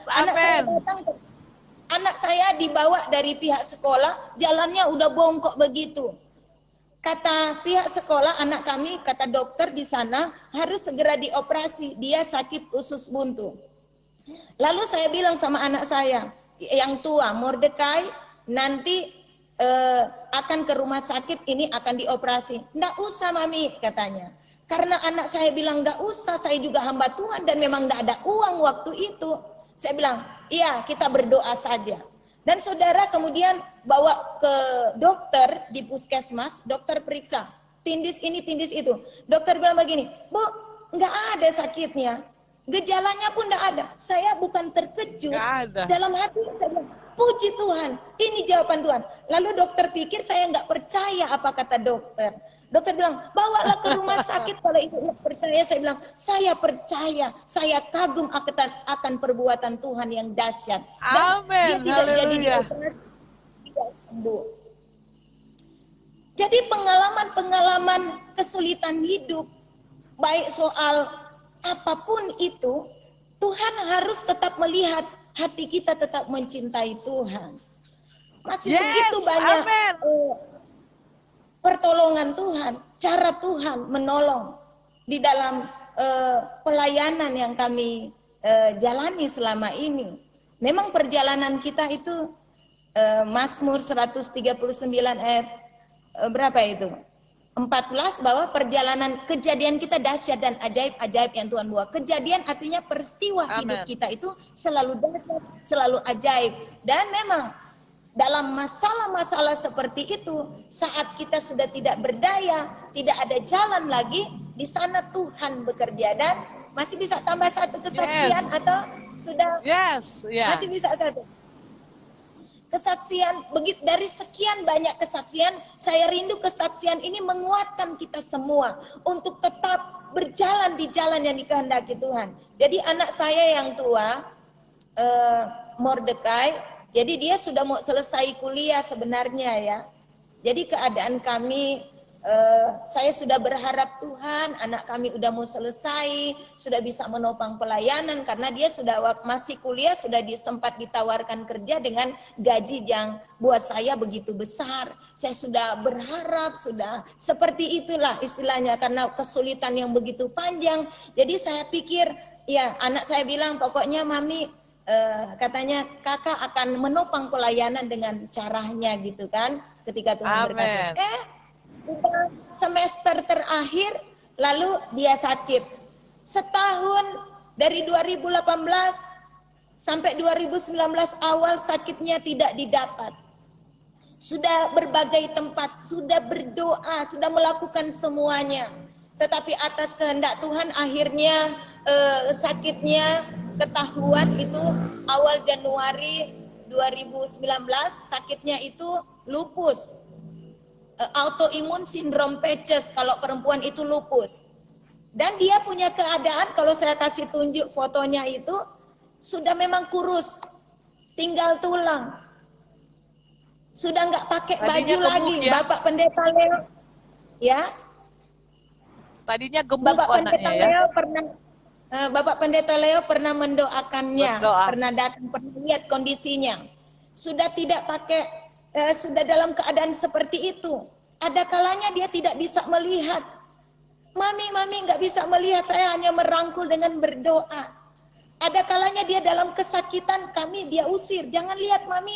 anak saya dibawa dari pihak sekolah, jalannya udah bongkok begitu. Kata pihak sekolah, anak kami, kata dokter di sana, harus segera dioperasi, dia sakit usus buntu. Lalu saya bilang sama anak saya yang tua, Mordekai, nanti akan ke rumah sakit, ini akan dioperasi. Nggak usah mami, katanya. Karena anak saya bilang nggak usah, saya juga hamba Tuhan dan memang nggak ada uang waktu itu. Saya bilang, iya kita berdoa saja. Dan saudara kemudian bawa ke dokter di puskesmas, dokter periksa, tindis ini, tindis itu. Dokter bilang begini, Bu, nggak ada sakitnya. Gejalanya pun tidak ada. Saya bukan terkejut. Dalam hati saya bilang, puji Tuhan, ini jawaban Tuhan. Lalu dokter pikir saya nggak percaya apa kata dokter. Dokter bilang, bawalah ke rumah sakit kalau ibu nggak percaya. Saya bilang, saya percaya. Saya kagum akan perbuatan Tuhan yang dahsyat. Dan dia tidak jadi dioperasi, tidak sembuh. Jadi pengalaman-pengalaman kesulitan hidup, baik soal apapun itu, Tuhan harus tetap melihat hati kita tetap mencintai Tuhan. Masih begitu banyak pertolongan Tuhan, cara Tuhan menolong di dalam pelayanan yang kami jalani selama ini. Memang perjalanan kita itu Mazmur 139 ayat berapa itu? 14, bahwa perjalanan kejadian kita dahsyat dan ajaib-ajaib yang Tuhan buat. Kejadian artinya peristiwa hidup kita itu selalu dahsyat, selalu ajaib. Dan memang dalam masalah-masalah seperti itu, saat kita sudah tidak berdaya, tidak ada jalan lagi, di sana Tuhan bekerja. Dan masih bisa tambah satu kesaksian atau sudah? Masih bisa satu. Kesaksian, dari sekian banyak kesaksian, saya rindu kesaksian ini menguatkan kita semua untuk tetap berjalan di jalan yang dikehendaki Tuhan. Jadi anak saya yang tua, Mordekai, jadi dia sudah mau selesai kuliah sebenarnya ya. Jadi keadaan kami, saya sudah berharap Tuhan, anak kami udah mau selesai, sudah bisa menopang pelayanan, karena dia sudah masih kuliah, sudah sempat ditawarkan kerja dengan gaji yang buat saya begitu besar. Saya sudah berharap, sudah seperti itulah istilahnya, karena kesulitan yang begitu panjang. Jadi saya pikir, ya anak saya bilang, pokoknya mami, katanya kakak akan menopang pelayanan dengan caranya gitu kan, ketika Tuhan berkata. Semester terakhir lalu dia sakit. Setahun dari 2018 sampai 2019 awal sakitnya tidak didapat. Sudah berbagai tempat, sudah berdoa, sudah melakukan semuanya. Tetapi atas kehendak Tuhan akhirnya sakitnya ketahuan itu awal Januari 2019, sakitnya itu lupus. Autoimun sindrom Peches, kalau perempuan itu lupus. Dan dia punya keadaan, kalau saya kasih tunjuk fotonya itu, sudah memang kurus, tinggal tulang. Sudah nggak pakai Tadinya baju gemuk lagi. ya. Bapak Pendeta Leo, ya, Tadinya gemuk Bapak Pendeta anaknya ya. Leo pernah Bapak Pendeta Leo pernah mendoakannya, Berdoa. pernah datang, pernah lihat kondisinya. Sudah tidak pakai, sudah dalam keadaan seperti itu. Ada kalanya dia tidak bisa melihat. Mami nggak bisa melihat, saya hanya merangkul dengan berdoa. Ada kalanya dia dalam kesakitan, kami dia usir, jangan lihat mami,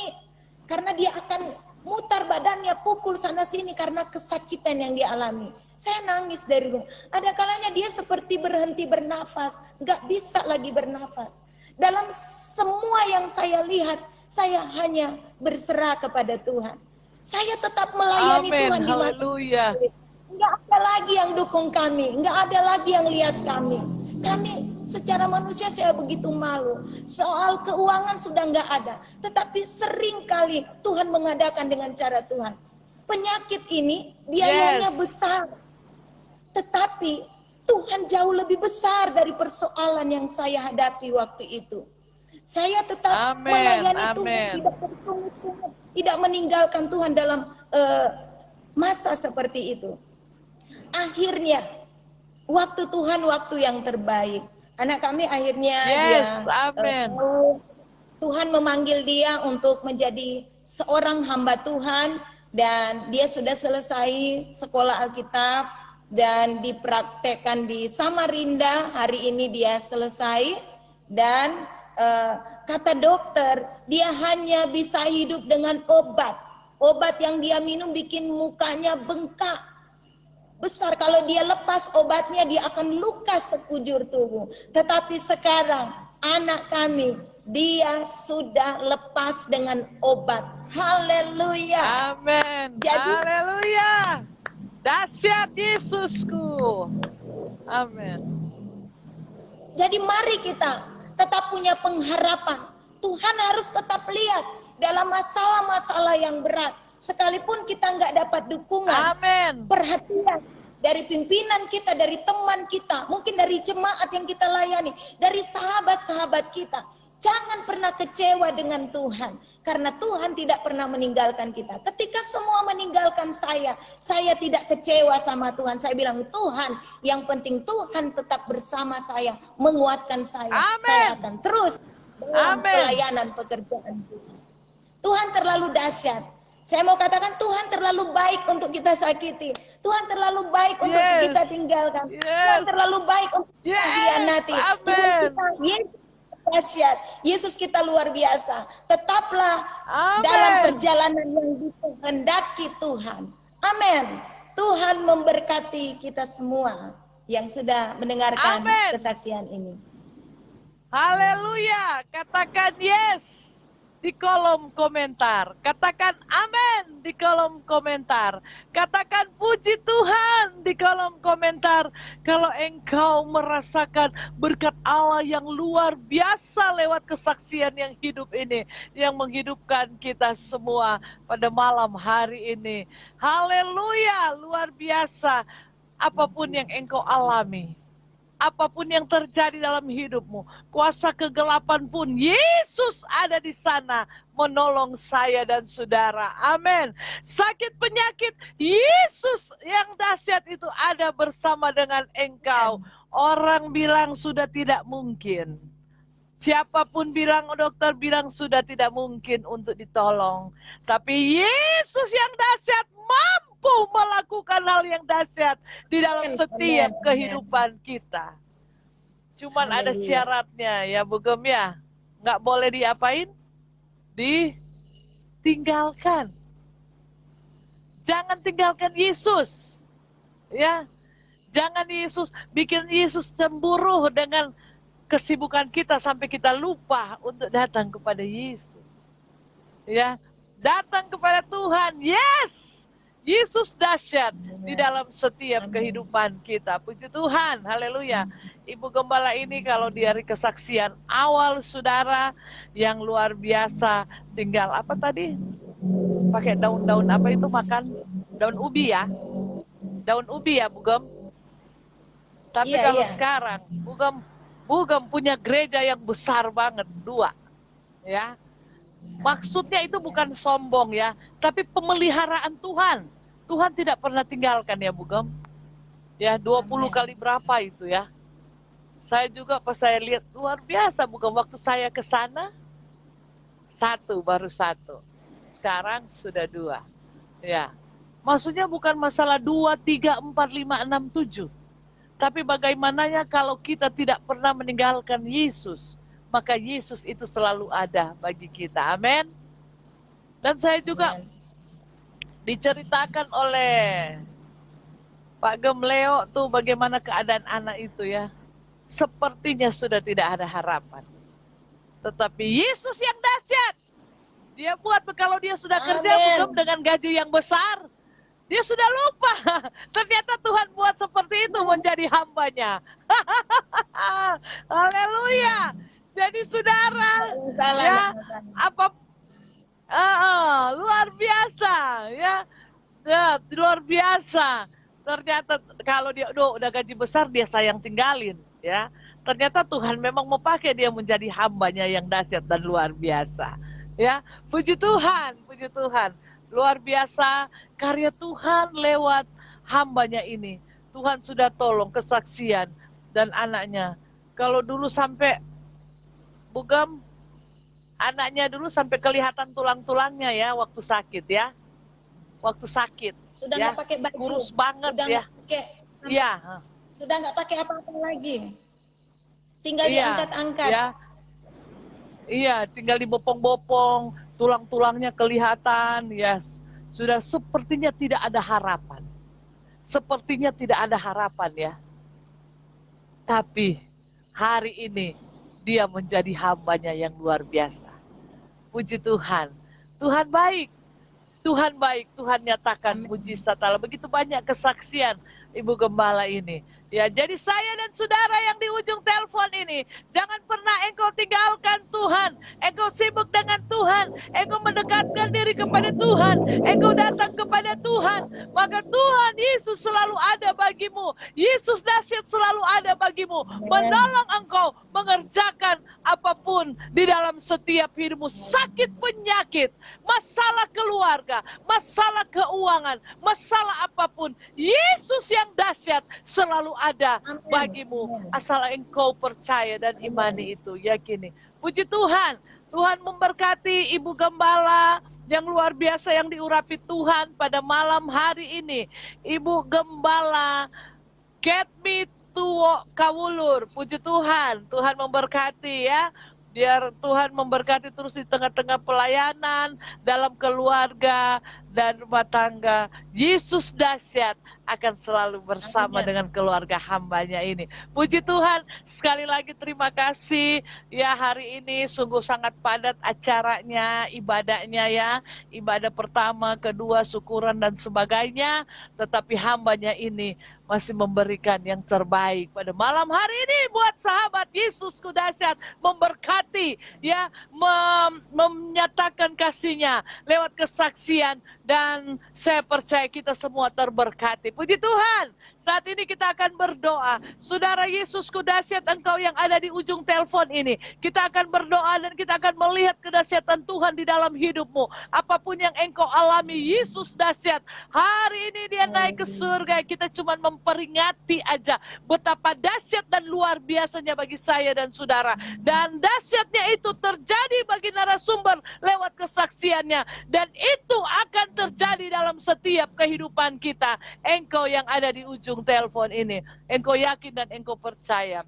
karena dia akan mutar badannya, pukul sana sini karena kesakitan yang dia alami. Saya nangis dari rumah. Ada kalanya dia seperti berhenti bernafas, nggak bisa lagi bernafas. Dalam semua yang saya lihat, saya hanya berserah kepada Tuhan. Saya tetap melayani Amin. Tuhan di masa Haleluya. nggak ada lagi yang dukung kami, nggak ada lagi yang lihat kami. Kami secara manusia saya begitu malu. Soal keuangan sudah nggak ada, tetapi sering kali Tuhan mengadakan dengan cara Tuhan. Penyakit ini biayanya besar, tetapi Tuhan jauh lebih besar dari persoalan yang saya hadapi waktu itu. Saya tetap Amin. melayani Tuhan, Amin. tidak bersungut-sungut, tidak meninggalkan Tuhan dalam masa seperti itu. Akhirnya waktu Tuhan waktu yang terbaik. Anak kami akhirnya Yes, dia amin. Tuhan memanggil dia untuk menjadi seorang hamba Tuhan, dan dia sudah selesai sekolah Alkitab dan dipraktekkan di Samarinda. Hari ini dia selesai, dan kata dokter dia hanya bisa hidup dengan obat yang dia minum bikin mukanya bengkak besar. Kalau dia lepas obatnya, dia akan luka sekujur tubuh. Tetapi sekarang anak kami, dia sudah lepas dengan obat. Haleluya. Amin. Jadi, Haleluya. Dahsyat Yesusku. Amin. jadi mari kita tetap punya pengharapan. Tuhan harus tetap lihat dalam masalah-masalah yang berat. Sekalipun kita nggak dapat dukungan, Amin. perhatian dari pimpinan kita, dari teman kita, mungkin dari jemaat yang kita layani, dari sahabat-sahabat kita. Jangan pernah kecewa dengan Tuhan, karena Tuhan tidak pernah meninggalkan kita. Ketika semua meninggalkan saya tidak kecewa sama Tuhan. Saya bilang, Tuhan, yang penting Tuhan tetap bersama saya, menguatkan saya. Amin. Saya akan terus dalam Amin. pelayanan pekerjaan Tuhan terlalu dahsyat. Saya mau katakan, Tuhan terlalu baik untuk kita sakiti. Tuhan terlalu baik untuk Yes. kita tinggalkan. Yes. Tuhan terlalu baik untuk kita Yes. hianati. Amin. Tuhan kita, Yesus dahsyat. Yesus kita luar biasa. Tetaplah Amin. dalam perjalanan yang dikehendaki Tuhan. Amin. Tuhan memberkati kita semua yang sudah mendengarkan Amin. kesaksian ini. Haleluya. Katakan yes di kolom komentar. Katakan amin di kolom komentar. Katakan puji Tuhan di kolom komentar. Kalau engkau merasakan berkat Allah yang luar biasa lewat kesaksian yang hidup ini, yang menghidupkan kita semua pada malam hari ini. Haleluya, luar biasa. Apapun yang engkau alami, apapun yang terjadi dalam hidupmu, kuasa kegelapan pun Yesus ada di sana menolong saya dan saudara. Amin. Sakit penyakit, Yesus yang dahsyat itu ada bersama dengan engkau. Orang bilang sudah tidak mungkin. Siapapun bilang, dokter bilang sudah tidak mungkin untuk ditolong. Tapi Yesus yang dahsyat mampu melakukan hal yang dahsyat di dalam setiap kehidupan kita. Cuman ada syaratnya ya Bu Gem ya. Nggak boleh diapain? Ditinggalkan. Jangan tinggalkan Yesus. Ya. Jangan bikin Yesus cemburu dengan kesibukan kita sampai kita lupa untuk datang kepada Yesus. Ya, datang kepada Tuhan. Yes, Yesus dahsyat di dalam setiap kehidupan kita. Puji Tuhan, haleluya. Ibu Gembala ini kalau dari kesaksian awal saudara yang luar biasa, tinggal apa tadi? Pakai daun-daun apa itu makan? Daun ubi ya? Daun ubi ya Bu Gem? Tapi Iya, kalau iya. sekarang Bugam punya gereja yang besar banget, 2, ya. Maksudnya itu bukan sombong ya, tapi pemeliharaan Tuhan. Tuhan tidak pernah tinggalkan ya Bugam. Ya 20 Amin. kali berapa itu ya. Saya juga pas saya lihat luar biasa Bugam, waktu saya ke sana baru satu. Sekarang sudah 2. Ya. Maksudnya bukan masalah 2, 3, 4, 5, 6, 7. Tapi bagaimananya kalau kita tidak pernah meninggalkan Yesus, maka Yesus itu selalu ada bagi kita. Amin. Dan saya juga Amin. diceritakan oleh Pak Gemleo tuh bagaimana keadaan anak itu ya. Sepertinya sudah tidak ada harapan. Tetapi Yesus yang dahsyat. Dia buat kalau dia sudah kerja Amin. Bugam dengan gaji yang besar, dia sudah lupa. Ternyata Tuhan buat seperti itu menjadi hambanya. Haleluya. Jadi saudara, Salah, ya nggak salah. apa luar biasa ya. Ya, luar biasa. Ternyata kalau dia udah gaji besar dia sayang tinggalin ya. Ternyata Tuhan memang mau pakai dia menjadi hambanya yang dahsyat dan luar biasa. Ya, puji Tuhan, puji Tuhan. Luar biasa karya Tuhan lewat hambanya ini. Tuhan sudah tolong kesaksian dan anaknya. Kalau dulu sampai Bugam, anaknya dulu sampai kelihatan tulang-tulangnya ya waktu sakit ya. Waktu sakit. Sudah ya, nggak pakai baju. kurus banget Sudah ya. nggak pakai. Iya. Sudah nggak pakai apa-apa lagi. Tinggal Iya, diangkat-angkat. ya. Iya, tinggal dibopong-bopong, tulang-tulangnya kelihatan, ya. Sudah sepertinya tidak ada harapan. Sepertinya tidak ada harapan ya. Tapi hari ini dia menjadi hambanya yang luar biasa. Puji Tuhan. Tuhan baik. Tuhan baik, Tuhan nyatakan mujizat Allah. Begitu banyak kesaksian Ibu Gembala ini. Ya, jadi saya dan saudara yang di ujung telepon ini, jangan pernah engkau tinggalkan Tuhan. Engkau sibuk dengan Tuhan. Engkau mendekatkan diri kepada Tuhan. Engkau datang kepada Tuhan. Maka Tuhan Yesus selalu ada bagimu. Yesus dahsyat selalu ada bagimu. Menolong engkau mengerjakan apapun di dalam setiap hidupmu. Sakit penyakit, masalah keluarga, masalah keuangan, masalah apapun. Yesus yang dahsyat selalu ada bagimu. Asal engkau percaya dan imani itu, yakini. Puji Tuhan. Tuhan memberkati Ibu Gembala yang luar biasa yang diurapi Tuhan pada malam hari ini. Ibu Gembala Ketmi Tuwo Kawulur. Puji Tuhan. Tuhan memberkati ya. Biar Tuhan memberkati terus di tengah-tengah pelayanan, dalam keluarga dan rumah tangga. Yesus dahsyat akan selalu bersama dengan keluarga hambanya ini. Puji Tuhan, sekali lagi terima kasih. Ya, hari ini sungguh sangat padat acaranya, ibadahnya ya. Ibadah pertama, kedua, syukuran dan sebagainya. Tetapi hambanya ini masih memberikan yang terbaik pada malam hari ini buat sahabat Yesus dahsyat, memberkati ya, menyatakan kasihnya lewat kesaksian, dan saya percaya kita semua terberkati. Puji Tuhan. Saat ini kita akan berdoa. Saudara Yesus dahsyat, engkau yang ada di ujung telepon ini, kita akan berdoa dan kita akan melihat kedahsyatan Tuhan di dalam hidupmu. Apapun yang engkau alami, Yesus dahsyat. Hari ini dia naik ke surga. Kita cuma memperingati aja betapa dahsyat dan luar biasanya bagi saya dan saudara. Dan dahsyatnya itu terjadi bagi narasumber lewat kesaksiannya. Dan itu akan terjadi dalam setiap kehidupan kita. Engkau yang ada di ujung telepon ini, engkau yakin dan engkau percaya.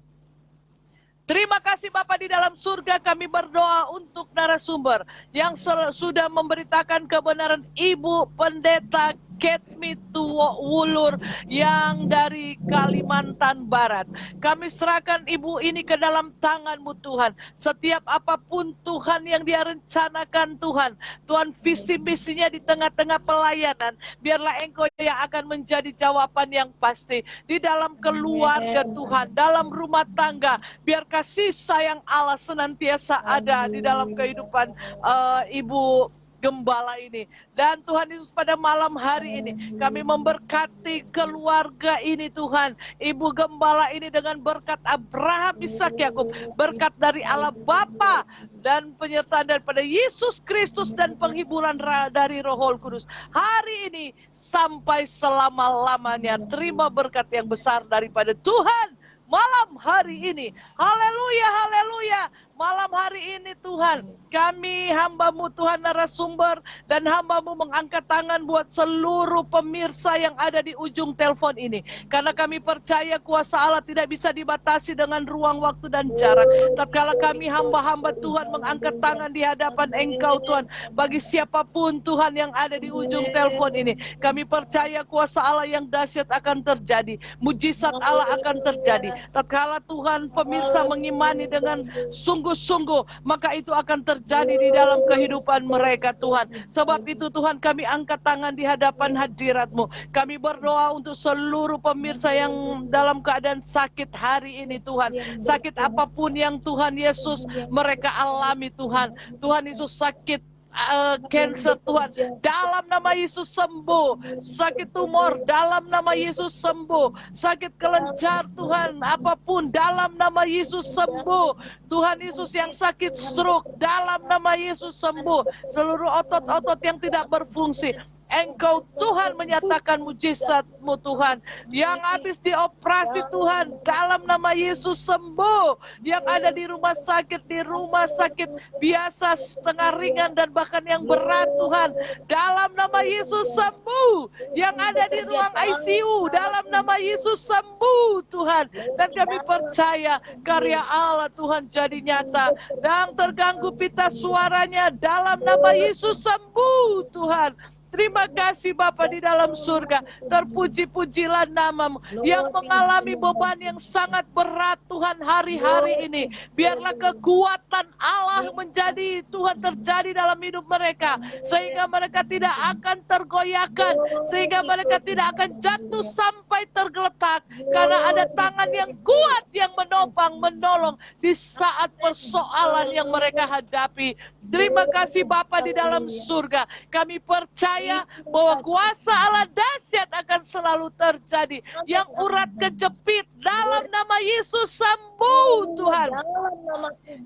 Terima kasih Bapa di dalam surga, kami berdoa untuk narasumber yang sudah memberitakan kebenaran Ibu Pendeta Ketmi Tuwo Wulur yang dari Kalimantan Barat. Kami serahkan Ibu ini ke dalam tangan-Mu Tuhan. Setiap apapun Tuhan yang dia rencanakan Tuhan, Tuhan visi misinya di tengah-tengah pelayanan, biarlah Engkau yang akan menjadi jawaban yang pasti di dalam keluarga Tuhan, dalam rumah tangga. Biar kasih sayang Allah senantiasa ada di dalam kehidupan Ibu gembala ini. Dan Tuhan Yesus, pada malam hari ini kami memberkati keluarga ini Tuhan, ibu gembala ini dengan berkat Abraham, Ishak, Yakub, berkat dari Allah Bapa dan penyertaan daripada Yesus Kristus dan penghiburan dari Roh Kudus hari ini sampai selama-lamanya. Terima berkat yang besar daripada Tuhan malam hari ini. Haleluya, haleluya. Malam hari ini Tuhan, kami hamba-Mu Tuhan narasumber dan hamba-Mu mengangkat tangan buat seluruh pemirsa yang ada di ujung telepon ini. Karena kami percaya kuasa Allah tidak bisa dibatasi dengan ruang, waktu, dan jarak. Tatkala kami hamba-hamba Tuhan mengangkat tangan di hadapan Engkau Tuhan, bagi siapapun Tuhan yang ada di ujung telepon ini, kami percaya kuasa Allah yang dahsyat akan terjadi. Mujizat Allah akan terjadi. Tatkala Tuhan pemirsa mengimani dengan sungguh-sungguh, maka itu akan terjadi di dalam kehidupan mereka Tuhan. Sebab itu Tuhan, kami angkat tangan di hadapan hadirat-Mu. Kami berdoa untuk seluruh pemirsa yang dalam keadaan sakit hari ini Tuhan. Sakit apapun yang Tuhan Yesus mereka alami Tuhan. Tuhan Yesus sakit cancer Tuhan, dalam nama Yesus sembuh. Sakit tumor, dalam nama Yesus sembuh. Sakit kelenjar Tuhan, apapun, dalam nama Yesus sembuh. Tuhan Yesus yang sakit stroke, dalam nama Yesus sembuh. Seluruh otot-otot yang tidak berfungsi, Engkau Tuhan menyatakan mujizat-Mu Tuhan. Yang habis dioperasi Tuhan, dalam nama Yesus sembuh. Yang ada di rumah sakit biasa, setengah ringan, dan bahkan yang berat Tuhan, dalam nama Yesus sembuh. Yang ada di ruang ICU, dalam nama Yesus sembuh Tuhan. Dan kami percaya karya Allah Tuhan jadi nyata. Dan terganggu pita suaranya, dalam nama Yesus sembuh Tuhan. Terima kasih Bapa di dalam surga. Terpuji-pujilah nama-Mu yang mengalami beban yang sangat berat Tuhan hari-hari ini. Biarlah kekuatan Allah menjadi Tuhan terjadi dalam hidup mereka, sehingga mereka tidak akan tergoyahkan, sehingga mereka tidak akan jatuh sampai tergeletak, karena ada tangan yang kuat yang menopang, menolong di saat persoalan yang mereka hadapi. Terima kasih Bapa di dalam surga. Kami percaya bahwa kuasa Allah dahsyat akan selalu terjadi. Yang urat kejepit, dalam nama Yesus sembuh Tuhan.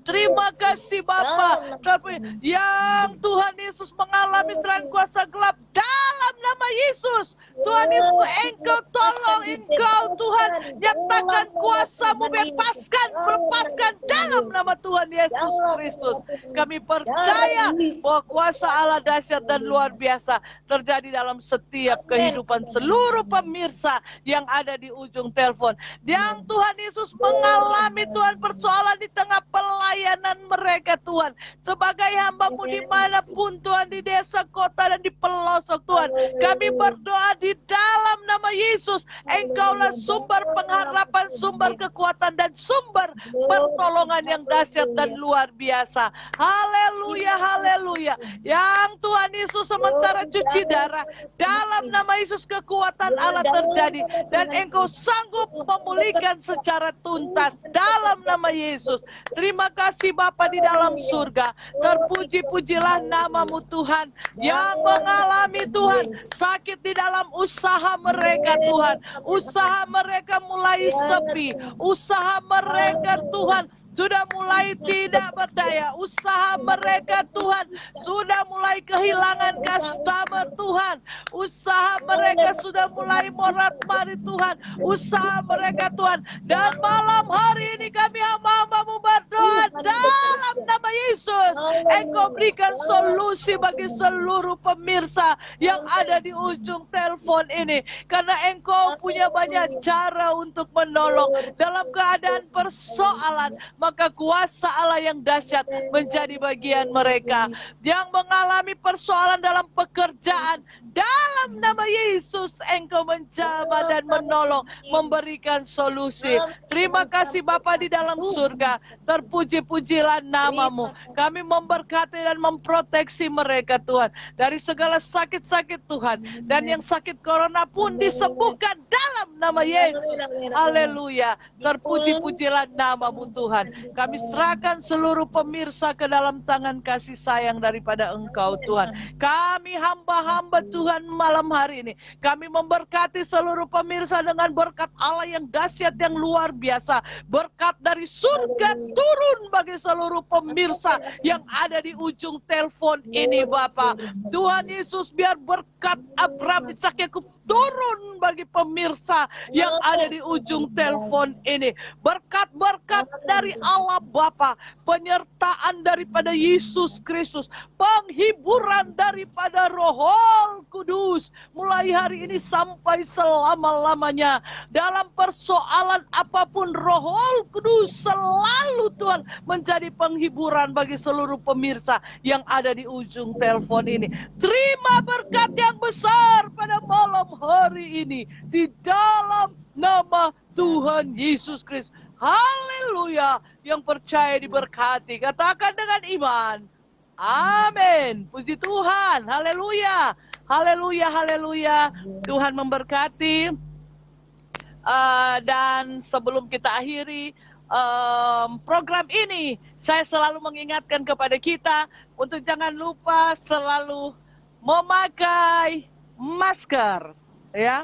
Terima kasih Bapa. Tapi yang Tuhan Yesus mengalami serangan kuasa gelap, dalam nama Yesus, Tuhan Yesus, Engkau tolong, Engkau Tuhan nyatakan kuasa-Mu, lepaskan dalam nama Tuhan Yesus Kristus. Kami percaya bahwa kuasa Allah dahsyat dan luar biasa terjadi dalam setiap kehidupan seluruh pemirsa yang ada di ujung telepon. Yang Tuhan Yesus mengalami Tuhan persoalan di tengah pelayanan mereka Tuhan. Sebagai hamba-Mu dimanapun Tuhan, di desa, kota, dan di pelosok Tuhan, kami berdoa di dalam nama Yesus. Engkaulah sumber pengharapan, sumber kekuatan, dan sumber pertolongan yang dahsyat dan luar biasa. Haleluya, haleluya. Yang Tuhan Yesus sementara cuci darah, dalam nama Yesus kekuatan Allah terjadi, dan Engkau sanggup memulihkan secara tuntas dalam nama Yesus. Terima kasih Bapa di dalam surga. Terpuji-pujilah nama-Mu Tuhan, yang mengalami Tuhan sakit di dalam usaha mereka Tuhan. Usaha mereka mulai sepi, usaha mereka Tuhan sudah mulai tidak berdaya. Usaha mereka Tuhan sudah mulai kehilangan customer Tuhan. Usaha mereka sudah mulai morat-marit Tuhan. Usaha mereka Tuhan. Dan malam hari ini kami hamba-Mu berdoa dalam nama Yesus. Engkau berikan solusi bagi seluruh pemirsa yang ada di ujung telepon ini. Karena Engkau punya banyak cara untuk menolong dalam keadaan persoalan. Maka kuasa Allah yang dahsyat menjadi bagian mereka. Yang mengalami persoalan dalam pekerjaan, dalam nama Yesus Engkau menjamah dan menolong, memberikan solusi. Terima kasih Bapa di dalam surga. Terpuji-pujilah namamu. Kami memberkati dan memproteksi mereka Tuhan. Dari segala sakit-sakit Tuhan. Dan yang sakit corona pun disembuhkan dalam nama Yesus. Haleluya. Terpuji-pujilah namamu Tuhan. Kami serahkan seluruh pemirsa ke dalam tangan kasih sayang daripada Engkau Tuhan. Kami hamba-hamba Tuhan malam hari ini. Kami memberkati seluruh pemirsa dengan berkat Allah yang dahsyat, yang luar biasa. Berkat dari surga turun bagi seluruh pemirsa yang ada di ujung telepon ini Bapak. Tuhan Yesus, biar berkat Abraham, Ishak, Yakub turun bagi pemirsa yang ada di ujung telepon ini. Berkat-berkat dari Allah Bapa, penyertaan daripada Yesus Kristus, penghiburan daripada Roh Kudus mulai hari ini sampai selama-lamanya. Dalam persoalan apapun, Roh Kudus selalu Tuhan menjadi penghiburan bagi seluruh pemirsa yang ada di ujung telepon ini. Terima berkat yang besar pada malam hari ini di dalam nama Tuhan Yesus Kristus. Haleluya. Yang percaya diberkati, katakan dengan iman. Amin. Puji Tuhan. Haleluya. Haleluya. Haleluya. Tuhan memberkati. Dan sebelum kita akhiri program ini, saya selalu mengingatkan kepada kita untuk jangan lupa selalu memakai masker, ya.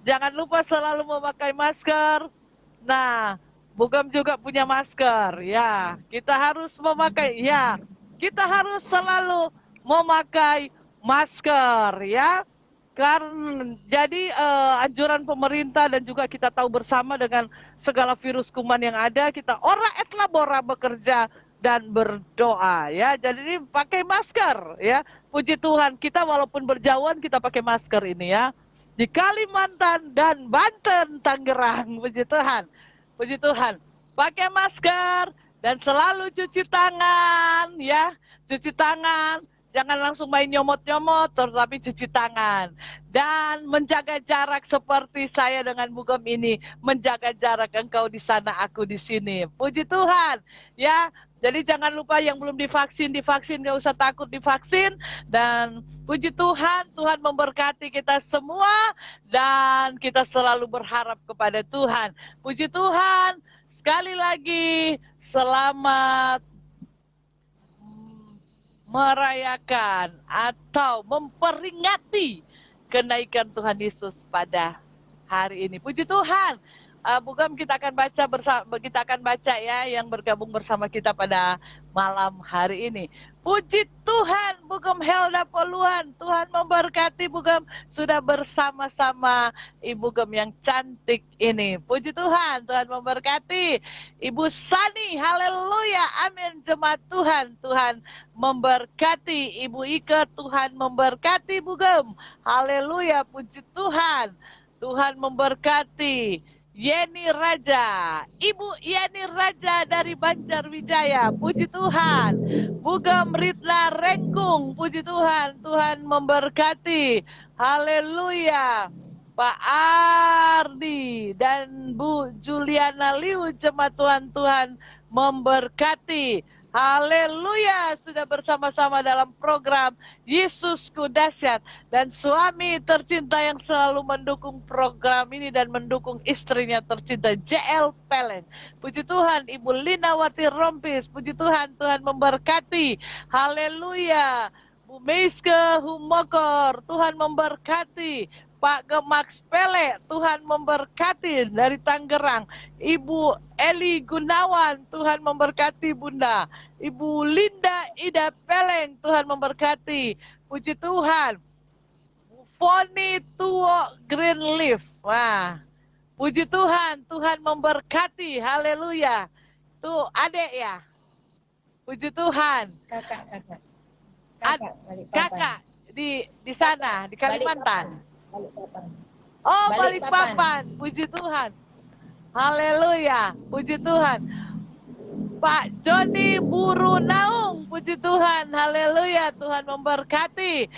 Jangan lupa selalu memakai masker. Nah, Bugam juga punya masker, ya. Kita harus memakai, ya. Kita harus selalu memakai masker, ya. Karena jadi anjuran pemerintah dan juga kita tahu bersama dengan segala virus kuman yang ada, kita ora et labora bekerja dan berdoa, ya. Jadi ini pakai masker, ya. Puji Tuhan, kita walaupun berjauhan kita pakai masker ini, ya. Di Kalimantan dan Banten, Tangerang, puji Tuhan. Puji Tuhan. Pakai masker dan selalu cuci tangan, ya. Cuci tangan, jangan langsung main nyomot-nyomot, tetapi cuci tangan. Dan menjaga jarak seperti saya dengan Bugam ini. Menjaga jarak, engkau di sana, aku di sini. Puji Tuhan, ya. Jadi jangan lupa yang belum divaksin, gak usah takut divaksin. Dan puji Tuhan, Tuhan memberkati kita semua. Dan kita selalu berharap kepada Tuhan. Puji Tuhan, sekali lagi, selamat merayakan atau memperingati kenaikan Tuhan Yesus pada hari ini. Puji Tuhan. Bugam kita akan baca ya yang bergabung bersama kita pada malam hari ini. Puji Tuhan, Bugam Helda Poluan. Tuhan memberkati Bugam sudah bersama-sama Ibu Gem yang cantik ini. Puji Tuhan, Tuhan memberkati Ibu Sani. Haleluya, amin. Jemaat Tuhan, Tuhan memberkati Ibu Ike. Tuhan memberkati Bugam. Haleluya, puji Tuhan. Tuhan memberkati Yeni Raja, Ibu Yeni Raja dari Banjarwijaya, puji Tuhan. Bugam Ritla Rengkung, puji Tuhan. Tuhan memberkati. Haleluya. Pak Ardi dan Bu Juliana Liu, jemaat Tuhan memberkati. Haleluya, sudah bersama-sama dalam program Yesusku Dahsyat. Dan suami tercinta yang selalu mendukung program ini dan mendukung istrinya tercinta JL Peleng. Puji Tuhan, Ibu Linawati Rompis, puji Tuhan, Tuhan memberkati. Haleluya. Bu Meiske Humokor, Tuhan memberkati. Pak Gemax Pele, Tuhan memberkati dari Tangerang. Ibu Eli Gunawan, Tuhan memberkati Bunda. Ibu Linda Ida Peleng, Tuhan memberkati. Puji Tuhan. Foni Tuo Greenleaf. Wah, puji Tuhan, Tuhan memberkati. Haleluya. Tuh adek ya. Puji Tuhan. Kakak di sana di Kalimantan. Oh, Balikpapan. Puji Tuhan. Haleluya. Puji Tuhan. Pak Joni Buru Naung, puji Tuhan. Haleluya. Tuhan memberkati.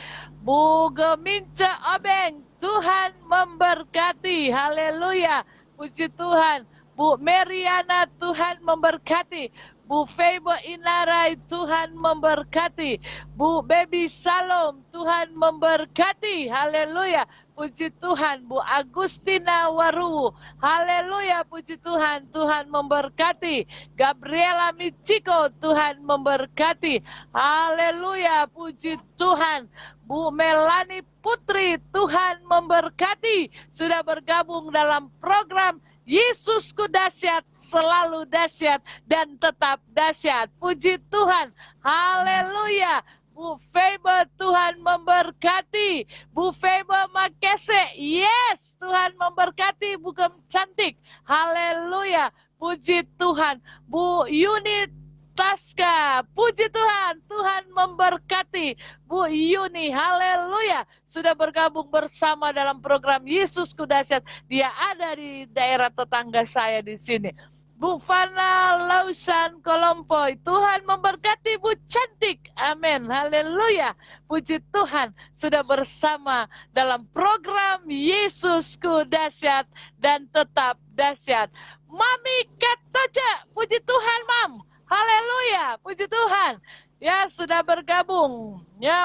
Bu Gemince Obeng, Tuhan memberkati. Haleluya. Puji Tuhan. Bu Meriana, Tuhan memberkati. Bu Febo Inarai, Tuhan memberkati. Bu Baby Salom, Tuhan memberkati. Haleluya. Puji Tuhan. Bu Agustina Waru, haleluya, puji Tuhan. Tuhan memberkati. Gabriela Michiko, Tuhan memberkati. Haleluya, puji Tuhan. Bu Melani Putri, Tuhan memberkati. Sudah bergabung dalam program Yesusku dahsyat, selalu dahsyat, dan tetap dahsyat. Puji Tuhan. Haleluya. Bu Febe, Tuhan memberkati. Bu Febe Makese, yes, Tuhan memberkati. Bukan cantik. Haleluya. Puji Tuhan. Bu Yuni Taska, puji Tuhan, Tuhan memberkati. Bu Yuni, haleluya, sudah bergabung bersama dalam program Yesusku dahsyat. Dia ada di daerah tetangga saya di sini. Bu Fana Lausan Kolompoy, Tuhan memberkati Bu cantik, amin, haleluya. Puji Tuhan, sudah bersama dalam program Yesusku dahsyat dan tetap dahsyat. Mami Katoja, puji Tuhan, Mam. Haleluya, puji Tuhan. Ya, sudah bergabung. Ya,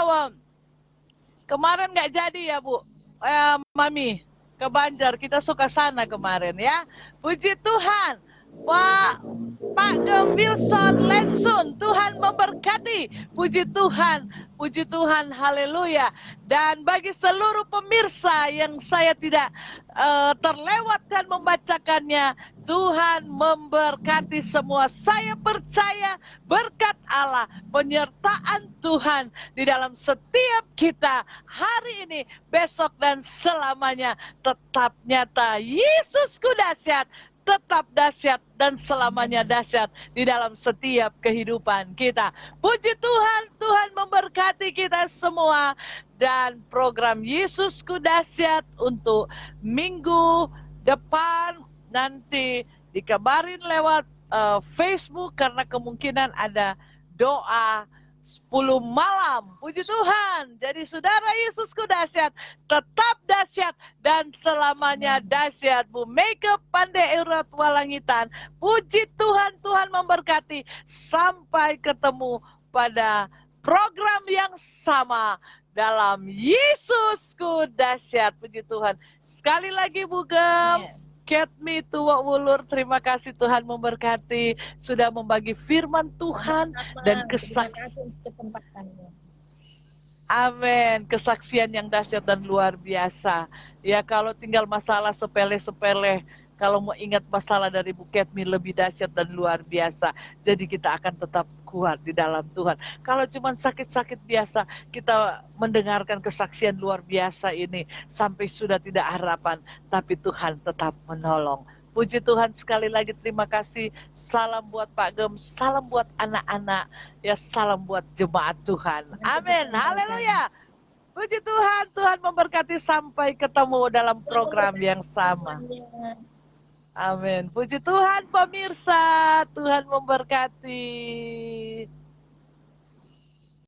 kemarin nggak jadi ya, Bu. Mami, ke Banjar. Kita suka sana kemarin ya. Puji Tuhan. Pak Wilson Lensun, Tuhan memberkati. Puji Tuhan, haleluya. Dan bagi seluruh pemirsa yang saya tidak terlewatkan membacakannya, Tuhan memberkati semua. Saya percaya berkat Allah, penyertaan Tuhan di dalam setiap kita hari ini, besok, dan selamanya tetap nyata. Yesusku dahsyat, tetap dahsyat, dan selamanya dahsyat di dalam setiap kehidupan kita. Puji Tuhan, Tuhan memberkati kita semua. Dan program Yesusku dahsyat untuk minggu depan nanti dikabarin lewat Facebook, karena kemungkinan ada doa 10 malam. Puji Tuhan. Jadi saudara, Yesusku dahsyat, tetap dahsyat, dan selamanya dahsyat. Bu Mega Pandai Erat Walangitan, puji Tuhan, Tuhan memberkati. Sampai ketemu pada program yang sama dalam Yesusku dahsyat. Puji Tuhan. Sekali lagi Bu Gem, Ketmi Tua Wulur, terima kasih, Tuhan memberkati, sudah membagi firman Tuhan dan amin, kesaksian yang dahsyat dan luar biasa. Ya, kalau tinggal masalah sepele-sepele, kalau mau ingat masalah dari Bu Ketmi lebih dahsyat dan luar biasa. Jadi kita akan tetap kuat di dalam Tuhan. Kalau cuma sakit-sakit biasa, kita mendengarkan kesaksian luar biasa ini sampai sudah tidak harapan, tapi Tuhan tetap menolong. Puji Tuhan, sekali lagi terima kasih. Salam buat Pak Gem, salam buat anak-anak, ya salam buat jemaat Tuhan. Amin, haleluya. Puji Tuhan, Tuhan memberkati, sampai ketemu dalam program yang sama. Amin. Puji Tuhan pemirsa, Tuhan memberkati.